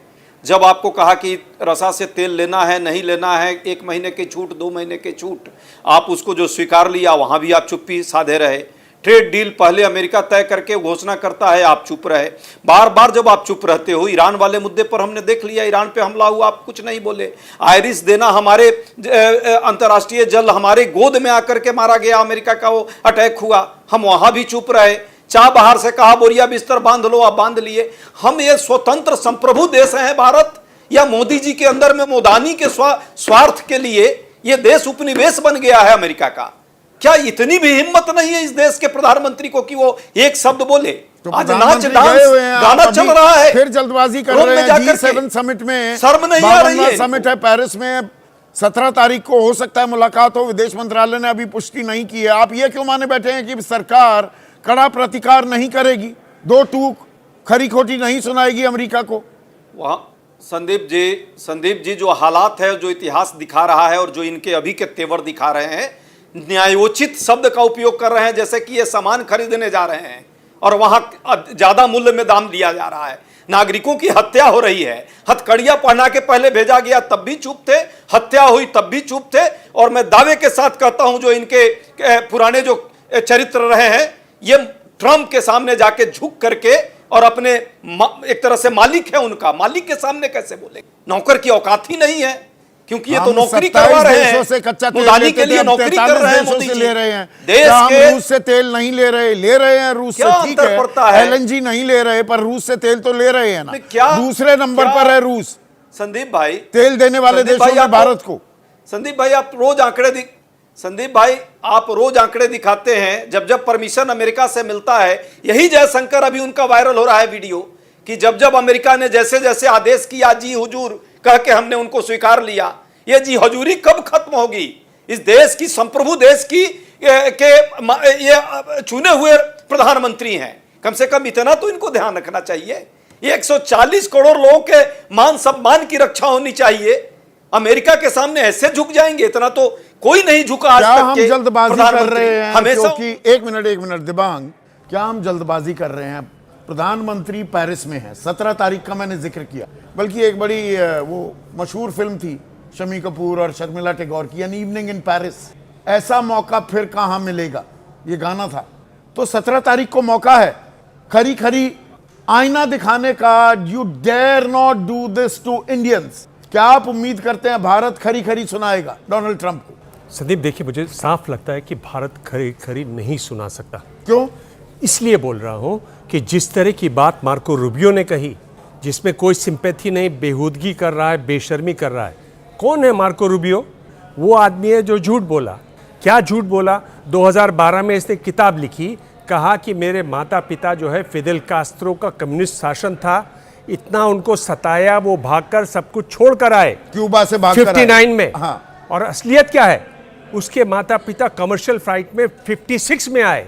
जब आपको कहा कि रसा से तेल लेना है नहीं लेना है, 1 महीने की छूट, 2 महीने की छूट, आप उसको जो स्वीकार लिया वहाँ भी आप चुप्पी साधे रहे। ट्रेड डील पहले अमेरिका तय करके घोषणा करता है, आप चुप रहे। बार बार जब आप चुप रहते हो, ईरान वाले मुद्दे पर हमने देख लिया, ईरान पे हमला हुआ, आप कुछ नहीं बोले। आयरिस देना, हमारे अंतर्राष्ट्रीय जल हमारे गोद में आकर के मारा गया, अमेरिका का वो अटैक हुआ, हम वहां भी चुप रहे। चाह बाहर से कहा बोरिया बिस्तर बांध लो, आप बांध लिए। हम ये स्वतंत्र संप्रभु देश हैं भारत, या मोदी जी के अंदर में मोदानी के स्वार्थ के लिए ये देश उपनिवेश बन गया है अमेरिका का? क्या इतनी भी हिम्मत नहीं है इस देश के प्रधानमंत्री को कि वो एक शब्द बोले? तो आज नाच प्रधानमंत्री डांस गए हुए हैं, गाना आप चल अभी रहा है, फिर जल्दबाजी कर रोम रहे में हैं। जाकर G7 के समिट में शर्म नहीं आ रही 52वां है समिट है पेरिस में, 17 तारीख को हो सकता है मुलाकात हो। विदेश मंत्रालय ने अभी पुष्टि नहीं की है। आप ये क्यों माने बैठे हैं कि सरकार कड़ा प्रतिकार नहीं करेगी, 2 टूक खरी खोटी नहीं सुनाएगी अमेरिका को? वहां संदीप जी जो हालात है, जो इतिहास दिखा रहा है और जो इनके अभी के तेवर दिखा रहे हैं, न्यायोचित शब्द का उपयोग कर रहे हैं, जैसे कि ये सामान खरीदने जा रहे हैं और वहां ज्यादा मूल्य में दाम दिया जा रहा है। नागरिकों की हत्या हो रही है, हथकड़ियां पहना के पहले भेजा गया तब भी चुप थे, हत्या हुई तब भी चुप थे। और मैं दावे के साथ कहता हूं, जो इनके पुराने जो चरित्र रहे हैं, ये ट्रंप के सामने जाके झुक करके और अपने एक तरह से मालिक है, उनका मालिक के सामने कैसे बोले? नौकर की औकात ही नहीं है, क्योंकि ये तो नौकरी करवा रहे हैं, से कच्चा तेल मुदानी के लिए नौकरी कर रहे हैं मोदी जी। ले रहे हैं देश के रूस से तेल नहीं ले रहे हैं रूस से, क्या ठीक अंतर पड़ता है? LNG नहीं ले रहे, पर रूस से तेल तो ले रहे हैं ना। क्या दूसरे नंबर पर है रूस, संदीप भाई, तेल देने वाले संदीप देशों भाई, में भारत को। संदीप भाई, आप रोज संदीप भाई, आप रोज आंकड़े दिखाते हैं, जब जब परमिशन अमेरिका से मिलता है, यही जयशंकर अभी उनका वायरल हो रहा है वीडियो, कि जब जब अमेरिका ने जैसे जैसे आदेश किया जी हुजूर कह के हमने उनको स्वीकार लिया। ये जी हजूरी कब खत्म होगी? इस देश की, संप्रभु देश की ये चुने हुए प्रधानमंत्री हैं, कम से कम इतना तो इनको ध्यान रखना चाहिए। ये 140 करोड़ लोगों के मान सम्मान की रक्षा होनी चाहिए। अमेरिका के सामने ऐसे झुक जाएंगे? इतना तो कोई नहीं झुका आज तक। हम जल्दबाजी कर रहे हैं? हमेशा क्योंकि एक मिनट दिबांग, क्या हम जल्दबाजी कर रहे हैं? प्रधानमंत्री पेरिस में है, 17 तारीख का मैंने जिक्र किया, बल्कि एक बड़ी वो मशहूर फिल्म थी शमी कपूर और शर्मिला टैगोर की, एन इवनिंग इन पेरिस। ऐसा मौका फिर कहां मिलेगा, ये गाना था। तो 17 तारीख को मौका है खरी खरी आईना दिखाने का। You dare not do this to Indians. क्या आप उम्मीद करते हैं भारत खरी खरी सुनाएगा डोनाल्ड ट्रंप को? संदीप देखिए, मुझे साफ लगता है कि भारत खरी खरी नहीं सुना सकता। क्यों? इसलिए बोल रहा हूं कि जिस तरह की बात मार्को रूबियो ने कही, जिसमें कोई सिंपैथी नहीं, बेहूदगी कर रहा है, बेशर्मी कर रहा है। कौन है मार्को रूबियो? वो आदमी है जो झूठ बोला। क्या झूठ बोला? 2012 में इसने किताब लिखी, कहा कि मेरे माता पिता जो है फिदेल कास्त्रो का कम्युनिस्ट शासन था, इतना उनको सताया, वो भागकर सब कुछ छोड़ कर आए क्यूबा से भागकर 59 में। हाँ। और असलियत क्या है? उसके माता पिता कमर्शियल फ्लाइट में 56 में आए।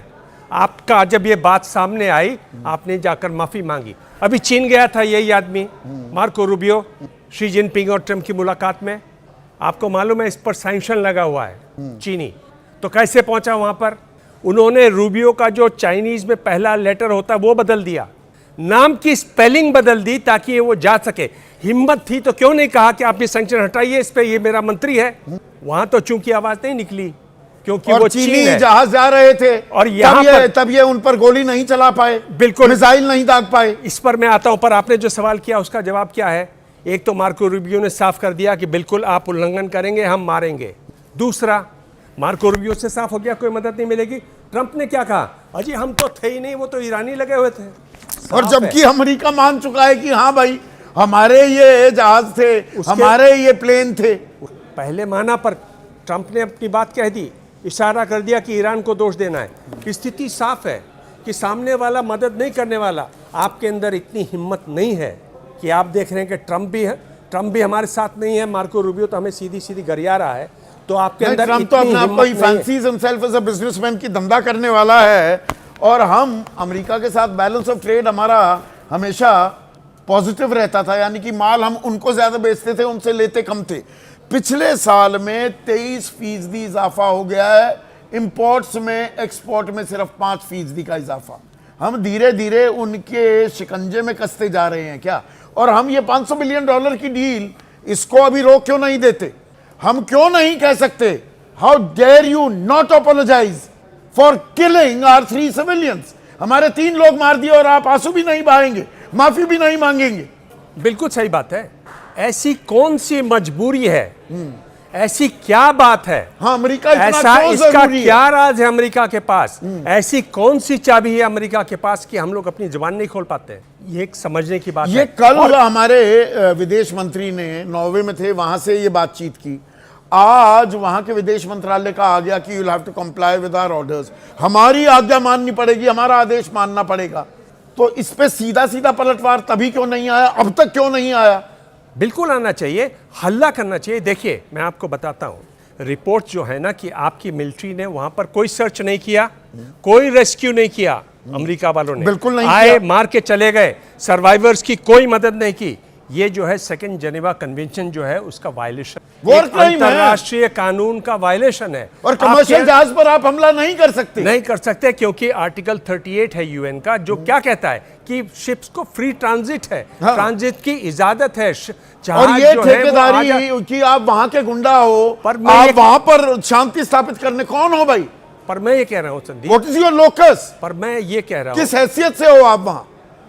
आपका जब ये बात सामने आई, आपने जाकर माफी मांगी। अभी चीन गया था यही आदमी मार्को रूबियो, शी जिनपिंग और ट्रम्प की मुलाकात में। आपको मालूम है इस पर सैंक्शन लगा हुआ है चीनी। तो कैसे पहुंचा वहां पर? उन्होंने रूबियो का जो चाइनीज में पहला लेटर होता है वो बदल दिया, नाम की स्पेलिंग बदल दी ताकि वो जा सके। हिम्मत थी तो क्यों नहीं कहा कि आप ये सैंक्शन हटाइए, इस पे ये मेरा मंत्री है। वहां तो चूंकि आवाज नहीं निकली, क्योंकि वो चीनी है। जहाज जा रहे थे और यहाँ तब ये उन पर गोली नहीं चला पाए, बिल्कुल मिसाइल नहीं दाग पाए। इस पर मैं आता हूं, पर आपने जो सवाल किया उसका जवाब क्या है? एक तो मार्को रूबियो ने साफ कर दिया कि बिल्कुल आप उल्लंघन करेंगे, हम मारेंगे। दूसरा, मार्को रूबियो से साफ हो गया कोई मदद नहीं मिलेगी। ट्रंप ने क्या कहा? अजी हम तो थे ही नहीं, वो तो ईरानी लगे हुए थे। और जबकि अमेरिका मान चुका है कि हाँ भाई हमारे ये जहाज थे, हमारे ये प्लेन थे। पहले माना, पर ट्रंप ने अपनी बात कह दी, इशारा कर दिया कि ईरान को दोष देना है। स्थिति साफ है कि सामने वाला मदद नहीं करने वाला। आपके अंदर इतनी हिम्मत नहीं है कि आप देख रहे हैं कि ट्रंप भी हमारे साथ नहीं है, मार्को रूबियो तो हमें सीधी सीधी गरिया रहा है। तो आपके अंदर ट्रंप तो अपने आप को ही fancies himself as a businessman की धंधा करने वाला है। और हम अमेरिका के साथ बैलेंस ऑफ ट्रेड हमारा हमेशा पॉजिटिव रहता था, यानी कि माल हम उनको ज्यादा बेचते थे, उनसे लेते कम थे। पिछले साल में 23% इजाफा हो गया है इंपोर्ट्स में, एक्सपोर्ट में सिर्फ 5% का इजाफा। हम धीरे धीरे उनके शिकंजे में कसते जा रहे हैं क्या? और हम ये $500 बिलियन की डील, इसको अभी रोक क्यों नहीं देते? हम क्यों नहीं कह सकते how dare you not apologise for killing our 3 civilians? हमारे 3 लोग मार दिए और आप आंसू भी नहीं बहाएंगे, माफी भी नहीं मांगेंगे। बिल्कुल सही बात है। ऐसी कौन सी मजबूरी है? ऐसी क्या बात है? हाँ, अमेरिका ऐसा इसका क्या राज है अमेरिका के पास? ऐसी कौन सी चाबी है अमेरिका के पास कि हम लोग अपनी जुबान नहीं खोल पाते? ये एक समझने की बात है। ये कल हमारे विदेश मंत्री ने नॉर्वे में थे, वहां से ये बातचीत की। आज वहां के विदेश मंत्रालय का आ गया कि you have to comply with our orders. हमारी आज्ञा माननी पड़ेगी, हमारा आदेश मानना पड़ेगा। तो इस पे सीधा सीधा पलटवार तभी क्यों नहीं आया, अब तक क्यों नहीं आया? बिल्कुल आना चाहिए, हल्ला करना चाहिए। देखिए मैं आपको बताता हूं, रिपोर्ट जो है ना कि आपकी मिलिट्री ने वहां पर कोई सर्च नहीं किया, कोई रेस्क्यू नहीं किया अमेरिका वालों ने, बिल्कुल नहीं आए किया। मार के चले गए, सर्वाइवर्स की कोई मदद नहीं की। ये जो है सेकंड जेनेवा कन्वेंशन जो है उसका वायलेशन, वॉर क्राइम है, अंतरराष्ट्रीय कानून का वायलेशन है। और कमर्शियल जहाज पर आप हमला नहीं कर सकते। नहीं कर सकते क्योंकि आर्टिकल 38 है यूएन का, जो क्या कहता है कि शिप्स को फ्री ट्रांजिट है, हाँ। ट्रांजिट की इजाजत है। और ये ठेकेदारी कि आप वहां के गुंडा हो, पर आप वहां पर शांति स्थापित करने कौन हो भाई? पर मैं ये कह रहा हूं Sandeep, what is your locus? पर मैं ये कह रहा हूं, किस हैसियत से हो आप वहां?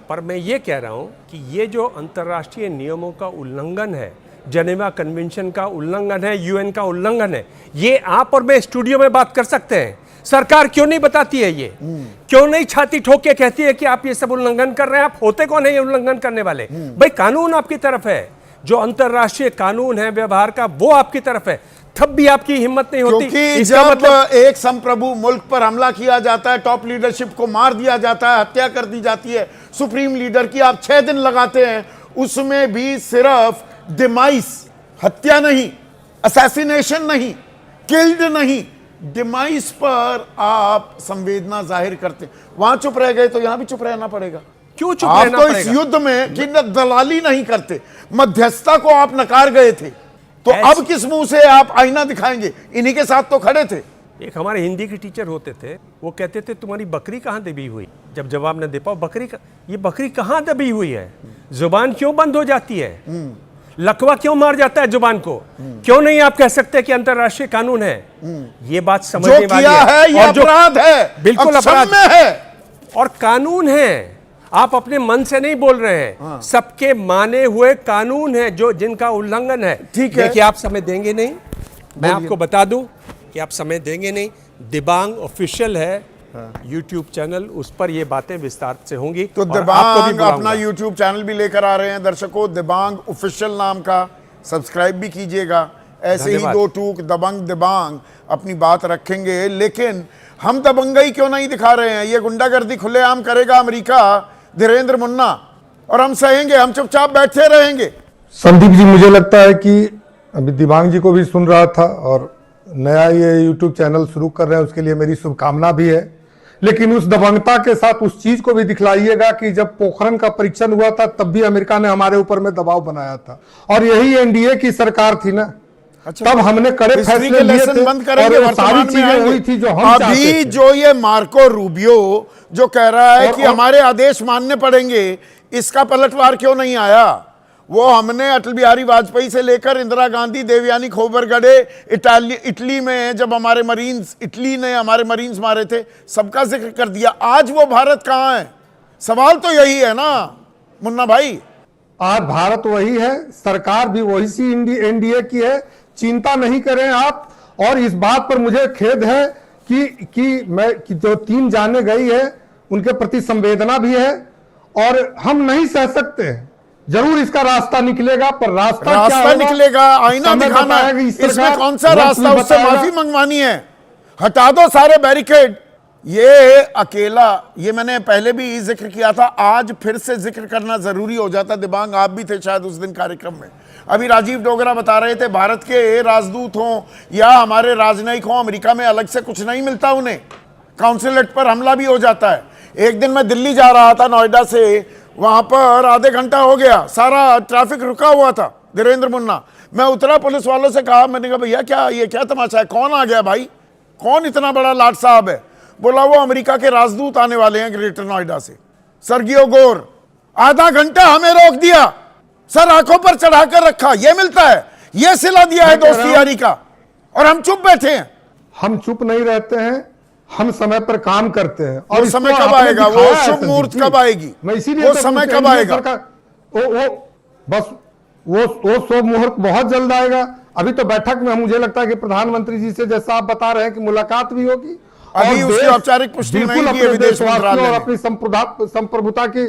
पर मैं ये कह रहा हूं कि ये जो अंतर्राष्ट्रीय नियमों का उल्लंघन है, जेनेवा कन्वेंशन का उल्लंघन है, यूएन का उल्लंघन है, ये आप और मैं स्टूडियो में बात कर सकते हैं। सरकार क्यों नहीं बताती है? ये क्यों नहीं छाती ठोक के कहती है कि आप ये सब उल्लंघन कर रहे हैं? आप होते कौन है ये उल्लंघन करने वाले? भाई कानून आपकी तरफ है, जो अंतर्राष्ट्रीय कानून है व्यवहार का वो आपकी तरफ है। तब भी आपकी हिम्मत नहीं होती। क्योंकि इसका जब मतलब एक संप्रभु मुल्क पर हमला किया जाता है, टॉप लीडरशिप को मार दिया जाता है, हत्या कर दी जाती है सुप्रीम लीडर की, आप 6 दिन लगाते हैं, उसमें भी सिर्फ डिमाइस, हत्या नहीं, असैसिनेशन नहीं, किल्ड नहीं, डिमाइस पर आप संवेदना जाहिर करते। वहां चुप रह गए तो यहां भी चुप रहना पड़ेगा। क्यों चुप आप रहना तो इस पड़ेगा? युद्ध में कि दलाली नहीं करते, मध्यस्थता को आप नकार गए थे, तो अब किस मुंह से आप आईना दिखाएंगे? इन्हीं के साथ तो खड़े थे। एक हमारे हिंदी के टीचर होते थे, वो कहते थे तुम्हारी बकरी कहाँ दबी हुई? जब जवाब न दे पाओ, ये बकरी कहाँ दबी हुई है? जुबान क्यों बंद हो जाती है? लकवा क्यों मार जाता है जुबान को? क्यों नहीं आप कह सकते कि अंतर्राष्ट्रीय कानून है? ये बात समझने जो वाली किया है ये और जो अपराध है, बिल्कुल अपराध अक्षम्य है। और कानून है, आप अपने मन से नहीं बोल रहे हैं, सबके माने हुए कानून है जो जिनका उल्लंघन है। ठीक है। देखिए, आप समय देंगे नहीं, मैं आपको बता दूं कि आप समय देंगे नहीं। दिबांग ऑफिशियल है यूट्यूब चैनल, उस पर ये बातें विस्तार से होंगी। तो और आपको भी दिबांग बुलाऊंगा। अपना यूट्यूब चैनल भी लेकर आ रहे हैं दर्शकों, दिबांग ऑफिशियल नाम का, सब्सक्राइब भी कीजिएगा। ऐसे ही धन्यवाद। दो टूक दबंग दिबांग अपनी बात रखेंगे, लेकिन हम दबंगई क्यों नहीं दिखा रहे हैं? ये गुंडागर्दी खुलेआम करेगा अमेरिका, धीरेन्द्र मुन्ना, और हम सहेंगे, हम चुपचाप बैठे रहेंगे। संदीप जी, मुझे लगता है कि अभी दिबांग जी को भी सुन रहा था और नया ये यूट्यूब चैनल शुरू कर रहे हैं, उसके लिए मेरी शुभकामना भी है। लेकिन उस दबंगता के साथ उस चीज को भी दिखलाइएगा कि जब पोखरण का परीक्षण हुआ था तब भी अमेरिका ने हमारे ऊपर में दबाव बनाया था, और यही एनडीए की सरकार थी ना। अच्छा, तब हमने कड़े हिस्ट्री फैसले के लिए लेसन थे बंद करेंगे, और ये वर्तमान सारी में चीजें आएंगे। हुई थी जो हम चाहते अभी थे। जो ये मार्को रूबियो जो कह रहा है और- कि और- हमारे आदेश मानने पड़ेंगे, इसका पलटवार क्यों नहीं आया? वो हमने अटल बिहारी वाजपेयी से लेकर इंदिरा गांधी, देवयानी खोबरगडे, इटली में जब हमारे मरीन्स, इटली ने हमारे मरीन्स मारे थे, सबका जिक्र कर दिया। आज वो भारत कहां है? सवाल तो यही है ना मुन्ना भाई। आज भारत वही है, सरकार भी वही सी एनडीए की है, चिंता नहीं करें आप। और इस बात पर मुझे खेद है कि जो 3 जाने गई है उनके प्रति संवेदना भी है, और हम नहीं सह सकते। जरूर इसका रास्ता निकलेगा, पर रास्ता क्या रास्ता होगा? निकलेगा, आईना समय दिखाना है। बताएगा, इस इसमें सरकार कौन सा वक्त भी रास्ता? उससे बताएगा। माफी मंगवानी है, हटा दो सारे बैरिकेड। ये अकेला, ये मैंने पहले भी जिक्र किया था, आज फिर से जिक्र करना जरूरी हो जाता। दिबांग, आप भी थे शायद उस दिन कार्यक्रम में। अभी राजीव डोगरा बता रहे थे, भारत के राजदूत हों या हमारे राजनयिक हों, अमेरिका में अलग से कुछ नहीं मिलता उन्हें, काउंसिलेट पर हमला भी हो जाता है। एक दिन मैं दिल्ली जा रहा था नोएडा से, वहां पर आधे घंटा हो गया, सारा ट्रैफिक रुका हुआ था। धीरेन्द्र मुन्ना, मैं उतरा, पुलिस वालों से कहा, मैंने कहा भैया क्या ये क्या तमाशा है? कौन आ गया भाई? कौन इतना बड़ा लाट साहब है? बोला वो अमेरिका के राजदूत आने वाले हैं ग्रेटर नोएडा से, सर्गियो गोर। आधा घंटा हमें रोक दिया, सर आंखों पर चढ़ाकर रखा। ये मिलता है, ये सिला दिया है दोस्ती यारी का, और हम चुप बैठे हैं। हम चुप नहीं रहते हैं, हम समय पर काम करते हैं। और समय इसको कब आपने आएगा? वो दिखाया है शुभ संदीप मुहूर्त जी। कब आएगी? मैं इसीलिए वो तो समय पूछ कब रहा हूं, आएगा? वो शुभ मुहूर्त बहुत जल्द आएगा। अभी तो बैठक में मुझे लगता है कि प्रधानमंत्री जी से, जैसा आप बता रहे हैं, कि मुलाकात भी होगी। अभी और उसकी देश औपचारिक पुष्टि बिल्कुल नहीं की है अपने विदेश देशवासियों मंत्रालय और ने। अपनी संप्रभुता की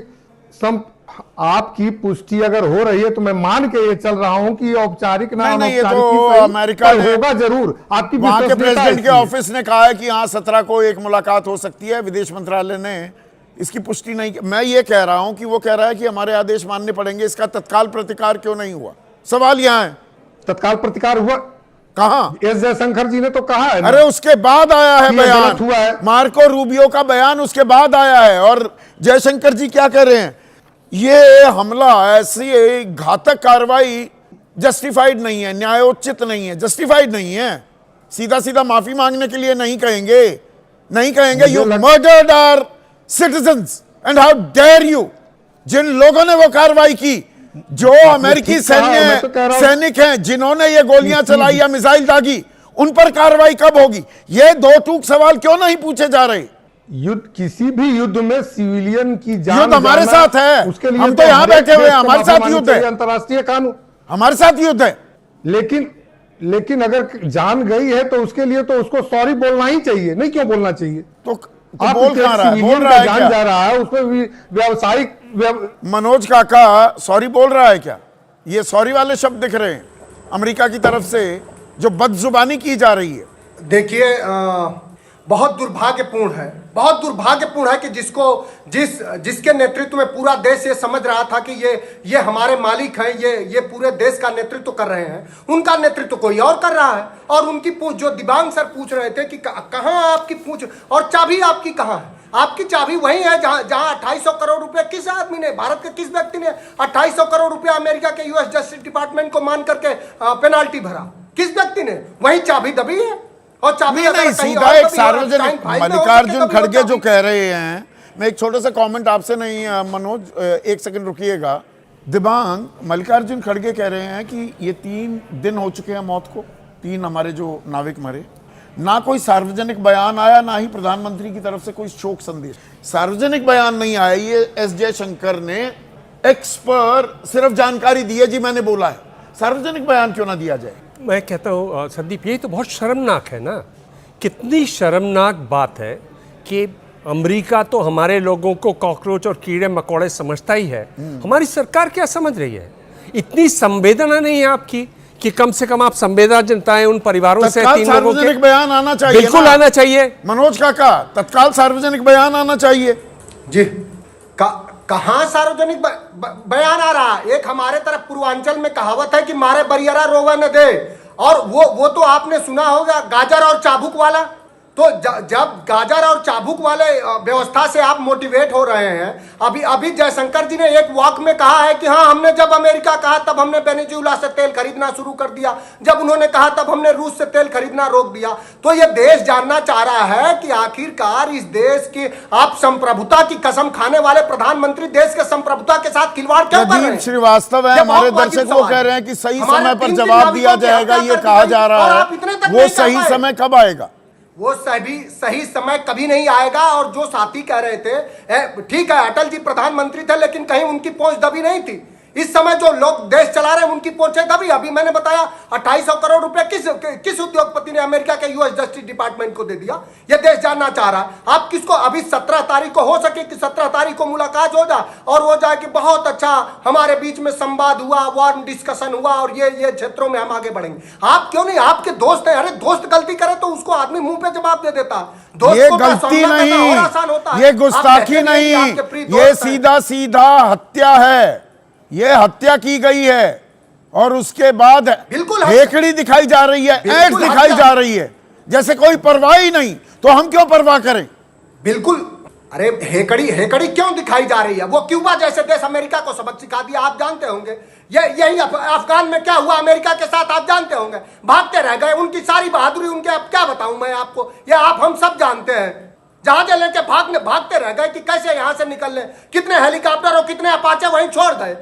आपकी पुष्टि अगर हो रही है तो मैं मान के ये चल रहा हूं कि औपचारिक ना नहीं, ये अनौपचारिक तो ही सही, अमेरिका पर ने- होगा जरूर। आपकी वहां के विश्वसनीयता प्रेसिडेंट के इसकी है। ऑफिस ने कहा है कि हाँ 17 को एक मुलाकात हो सकती है। विदेश मंत्रालय ने इसकी पुष्टि नहीं की। मैं ये कह रहा हूं कि वो कह रहा है कि हमारे आदेश मानने पड़ेंगे, इसका तत्काल प्रतिकार क्यों नहीं हुआ? सवाल यहां है। तत्काल प्रतिकार हुआ कहां? एस जयशंकर जी ने तो कहा है ना। अरे उसके बाद आया है ये गलत बयान, हुआ है। मार्को रूबियो का बयान उसके बाद आया है। और जयशंकर जी क्या कह रहे हैं? ये हमला, ऐसी घातक कार्रवाई जस्टिफाइड नहीं है, न्यायोचित नहीं है, जस्टिफाइड नहीं है। सीधा सीधा माफी मांगने के लिए नहीं कहेंगे, नहीं कहेंगे you murdered our citizens and how dare you. जिन लोगों ने वो कार्रवाई की, जो अमेरिकी सैनिक हैं, जिन्होंने ये गोलियां चलाई या मिसाइल दागी, उन पर कार्रवाई कब होगी? ये दो टूक सवाल क्यों नहीं पूछे जा रहे? युद्ध, किसी भी युद्ध में सिविलियन की जान युद्ध हमारे जाना, साथ है। उसके लिए हम तो यहाँ बैठे हुए हैं, हमारे साथ युद्ध है। अंतर्राष्ट्रीय कानून हमारे साथ युद्ध है। लेकिन अगर जान गई है तो उसके लिए तो उसको सॉरी बोलना ही चाहिए, नहीं क्यों बोलना चाहिए? तो आप बोल कहां रहा है? बोल रहा है जान क्या? जा रहा है, उसमें भी व्यावसायिक मनोज काका सॉरी बोल रहा है क्या? ये सॉरी वाले शब्द दिख रहे हैं अमेरिका की तरफ से। जो बदजुबानी की जा रही है। देखिए बहुत दुर्भाग्यपूर्ण है, बहुत दुर्भाग्यपूर्ण है कि जिसके नेतृत्व में पूरा देश ये समझ रहा था कि ये हमारे मालिक हैं, ये पूरे देश का नेतृत्व कर रहे हैं, उनका नेतृत्व कोई और कर रहा है। और उनकी पूछ, जो दिबांग सर पूछ रहे थे कि कहाँ आपकी पूछ और चाबी आपकी कहाँ है, आपकी चाबी वही है जहां 2800 करोड़ रुपए किस आदमी ने, भारत के किस व्यक्ति ने 2800 करोड़ रुपए अमेरिका के यूएस जस्टिस डिपार्टमेंट को मान करके पेनाल्टी भरा, किस व्यक्ति ने? वही चाबी दबी है। और चाबी नहीं, सीधा एक सार्वजनिक मल्लिकार्जुन खड़गे जो कह रहे हैं, मैं एक छोटा सा कमेंट आपसे नहीं मनोज, एक सेकंड रुकिएगा। दिबांग, मल्लिकार्जुन खड़गे कह रहे हैं कि ये 3 दिन हो चुके हैं मौत को, 3 हमारे जो नाविक मरे, ना कोई सार्वजनिक बयान आया, ना ही प्रधानमंत्री की तरफ से कोई शोक संदेश। सार्वजनिक बयान नहीं आया, ये एस जयशंकर ने एक्स पर सिर्फ जानकारी दी है, जी मैंने बोला है, सार्वजनिक बयान क्यों ना दिया जाए? मैं कहता हूँ संदीप, यही तो बहुत शर्मनाक है ना। कितनी शर्मनाक बात है कि अमेरिका तो हमारे लोगों को कॉकरोच और कीड़े मकोड़े समझता ही है, हमारी सरकार क्या समझ रही है? इतनी संवेदना नहीं है आपकी कि कम से कम आप संवेदना जताएं उन परिवारों से। 3 लोगों के बयान आना चाहिए, बिल्कुल आना चाहिए। मनोज काका, तत्काल सार्वजनिक बयान आना चाहिए जी। कहाँ सार्वजनिक बयान आ रहा? एक हमारे तरफ पूर्वांचल में कहावत है कि मारे बरियरा रोवा न दे, और वो तो आपने सुना होगा गाजर और चाबुक वाला। तो जब गाजर और चाबुक वाले व्यवस्था से आप मोटिवेट हो रहे हैं, अभी जयशंकर जी ने एक वॉक में कहा है कि हाँ, हमने जब अमेरिका कहा तब हमने वेनेजुएला से तेल खरीदना शुरू कर दिया, जब उन्होंने कहा तब हमने रूस से तेल खरीदना रोक दिया। तो ये देश जानना चाह रहा है कि आखिरकार इस देश की आप संप्रभुता की कसम खाने वाले प्रधानमंत्री देश के संप्रभुता के साथ खिलवाड़ क्यों कर रहे हैं? श्रीवास्तव है, हमारे दर्शक वो कह रहे हैं कि सही समय पर जवाब दिया जाएगा, ये कहा जा रहा है, वो सही समय कब आएगा? वो सही समय कभी नहीं आएगा। और जो साथी कह रहे थे, ठीक है अटल जी प्रधानमंत्री थे, लेकिन कहीं उनकी पहुंच दबी नहीं थी। इस समय जो लोग देश चला रहे हैं उनकी पहुंचे दबी। अभी मैंने बताया 2800 करोड़ रुपए किस उद्योगपति ने अमेरिका के यूएस जस्टिस डिपार्टमेंट को दे दिया, ये देश जानना चाह रहा है। आप किसको, अभी 17 तारीख को हो सके कि 17 तारीख को मुलाकात हो जाए और वो जाए कि बहुत अच्छा हमारे बीच में संवाद हुआ, वार्म डिस्कशन हुआ और ये क्षेत्रों में हम आगे बढ़ेंगे। आप क्यों नहीं? आपके दोस्त हैं, अरे दोस्त गलती करे तो उसको आदमी मुंह पे जवाब दे देता। ये गलती नहीं, ये गुस्ताखी नहीं, ये सीधा सीधा हत्या है, ये हत्या की गई है। और उसके बाद बिल्कुल हेकड़ी दिखाई जा रही है, ऐड दिखाई जा रही है, जैसे कोई परवाह ही नहीं। तो हम क्यों परवाह करें? बिल्कुल, अरे हेकड़ी क्यों दिखाई जा रही है? वो क्यूबा जैसे देश अमेरिका को सबक सिखा दिया, आप जानते होंगे। यही अफगान में क्या हुआ अमेरिका के साथ, आप जानते होंगे। भागते रह गए, उनकी सारी बहादुरी, उनके अब क्या बताऊं मैं आपको, ये हम सब जानते हैं। जहाज लेके भागते रह गए कि कैसे यहां से निकल लें, कितने हेलीकॉप्टर और कितने अपाचे वहीं छोड़ गए।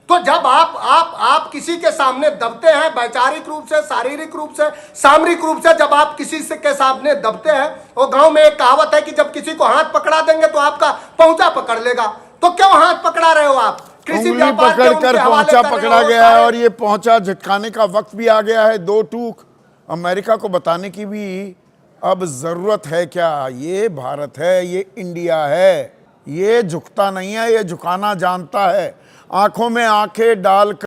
तो जब आप किसी के सामने दबते हैं, वैचारिक रूप से, शारीरिक रूप से, सामरिक रूप से, जब आप किसी से के सामने दबते हैं, वो गांव में एक कहावत है कि जब किसी को हाथ पकड़ा देंगे तो आपका पहुंचा पकड़ लेगा। तो क्यों हाथ पकड़ा रहे हो आप? उंगली पकड़कर पहुंचा पकड़ा गया है, और ये पहुंचा झटकाने का वक्त भी आ गया है। 2 टूक अमेरिका को बताने की भी अब जरूरत है क्या? ये भारत है, ये इंडिया है, ये झुकता नहीं है, ये झुकाना जानता है। आंखों में आंखें डालकर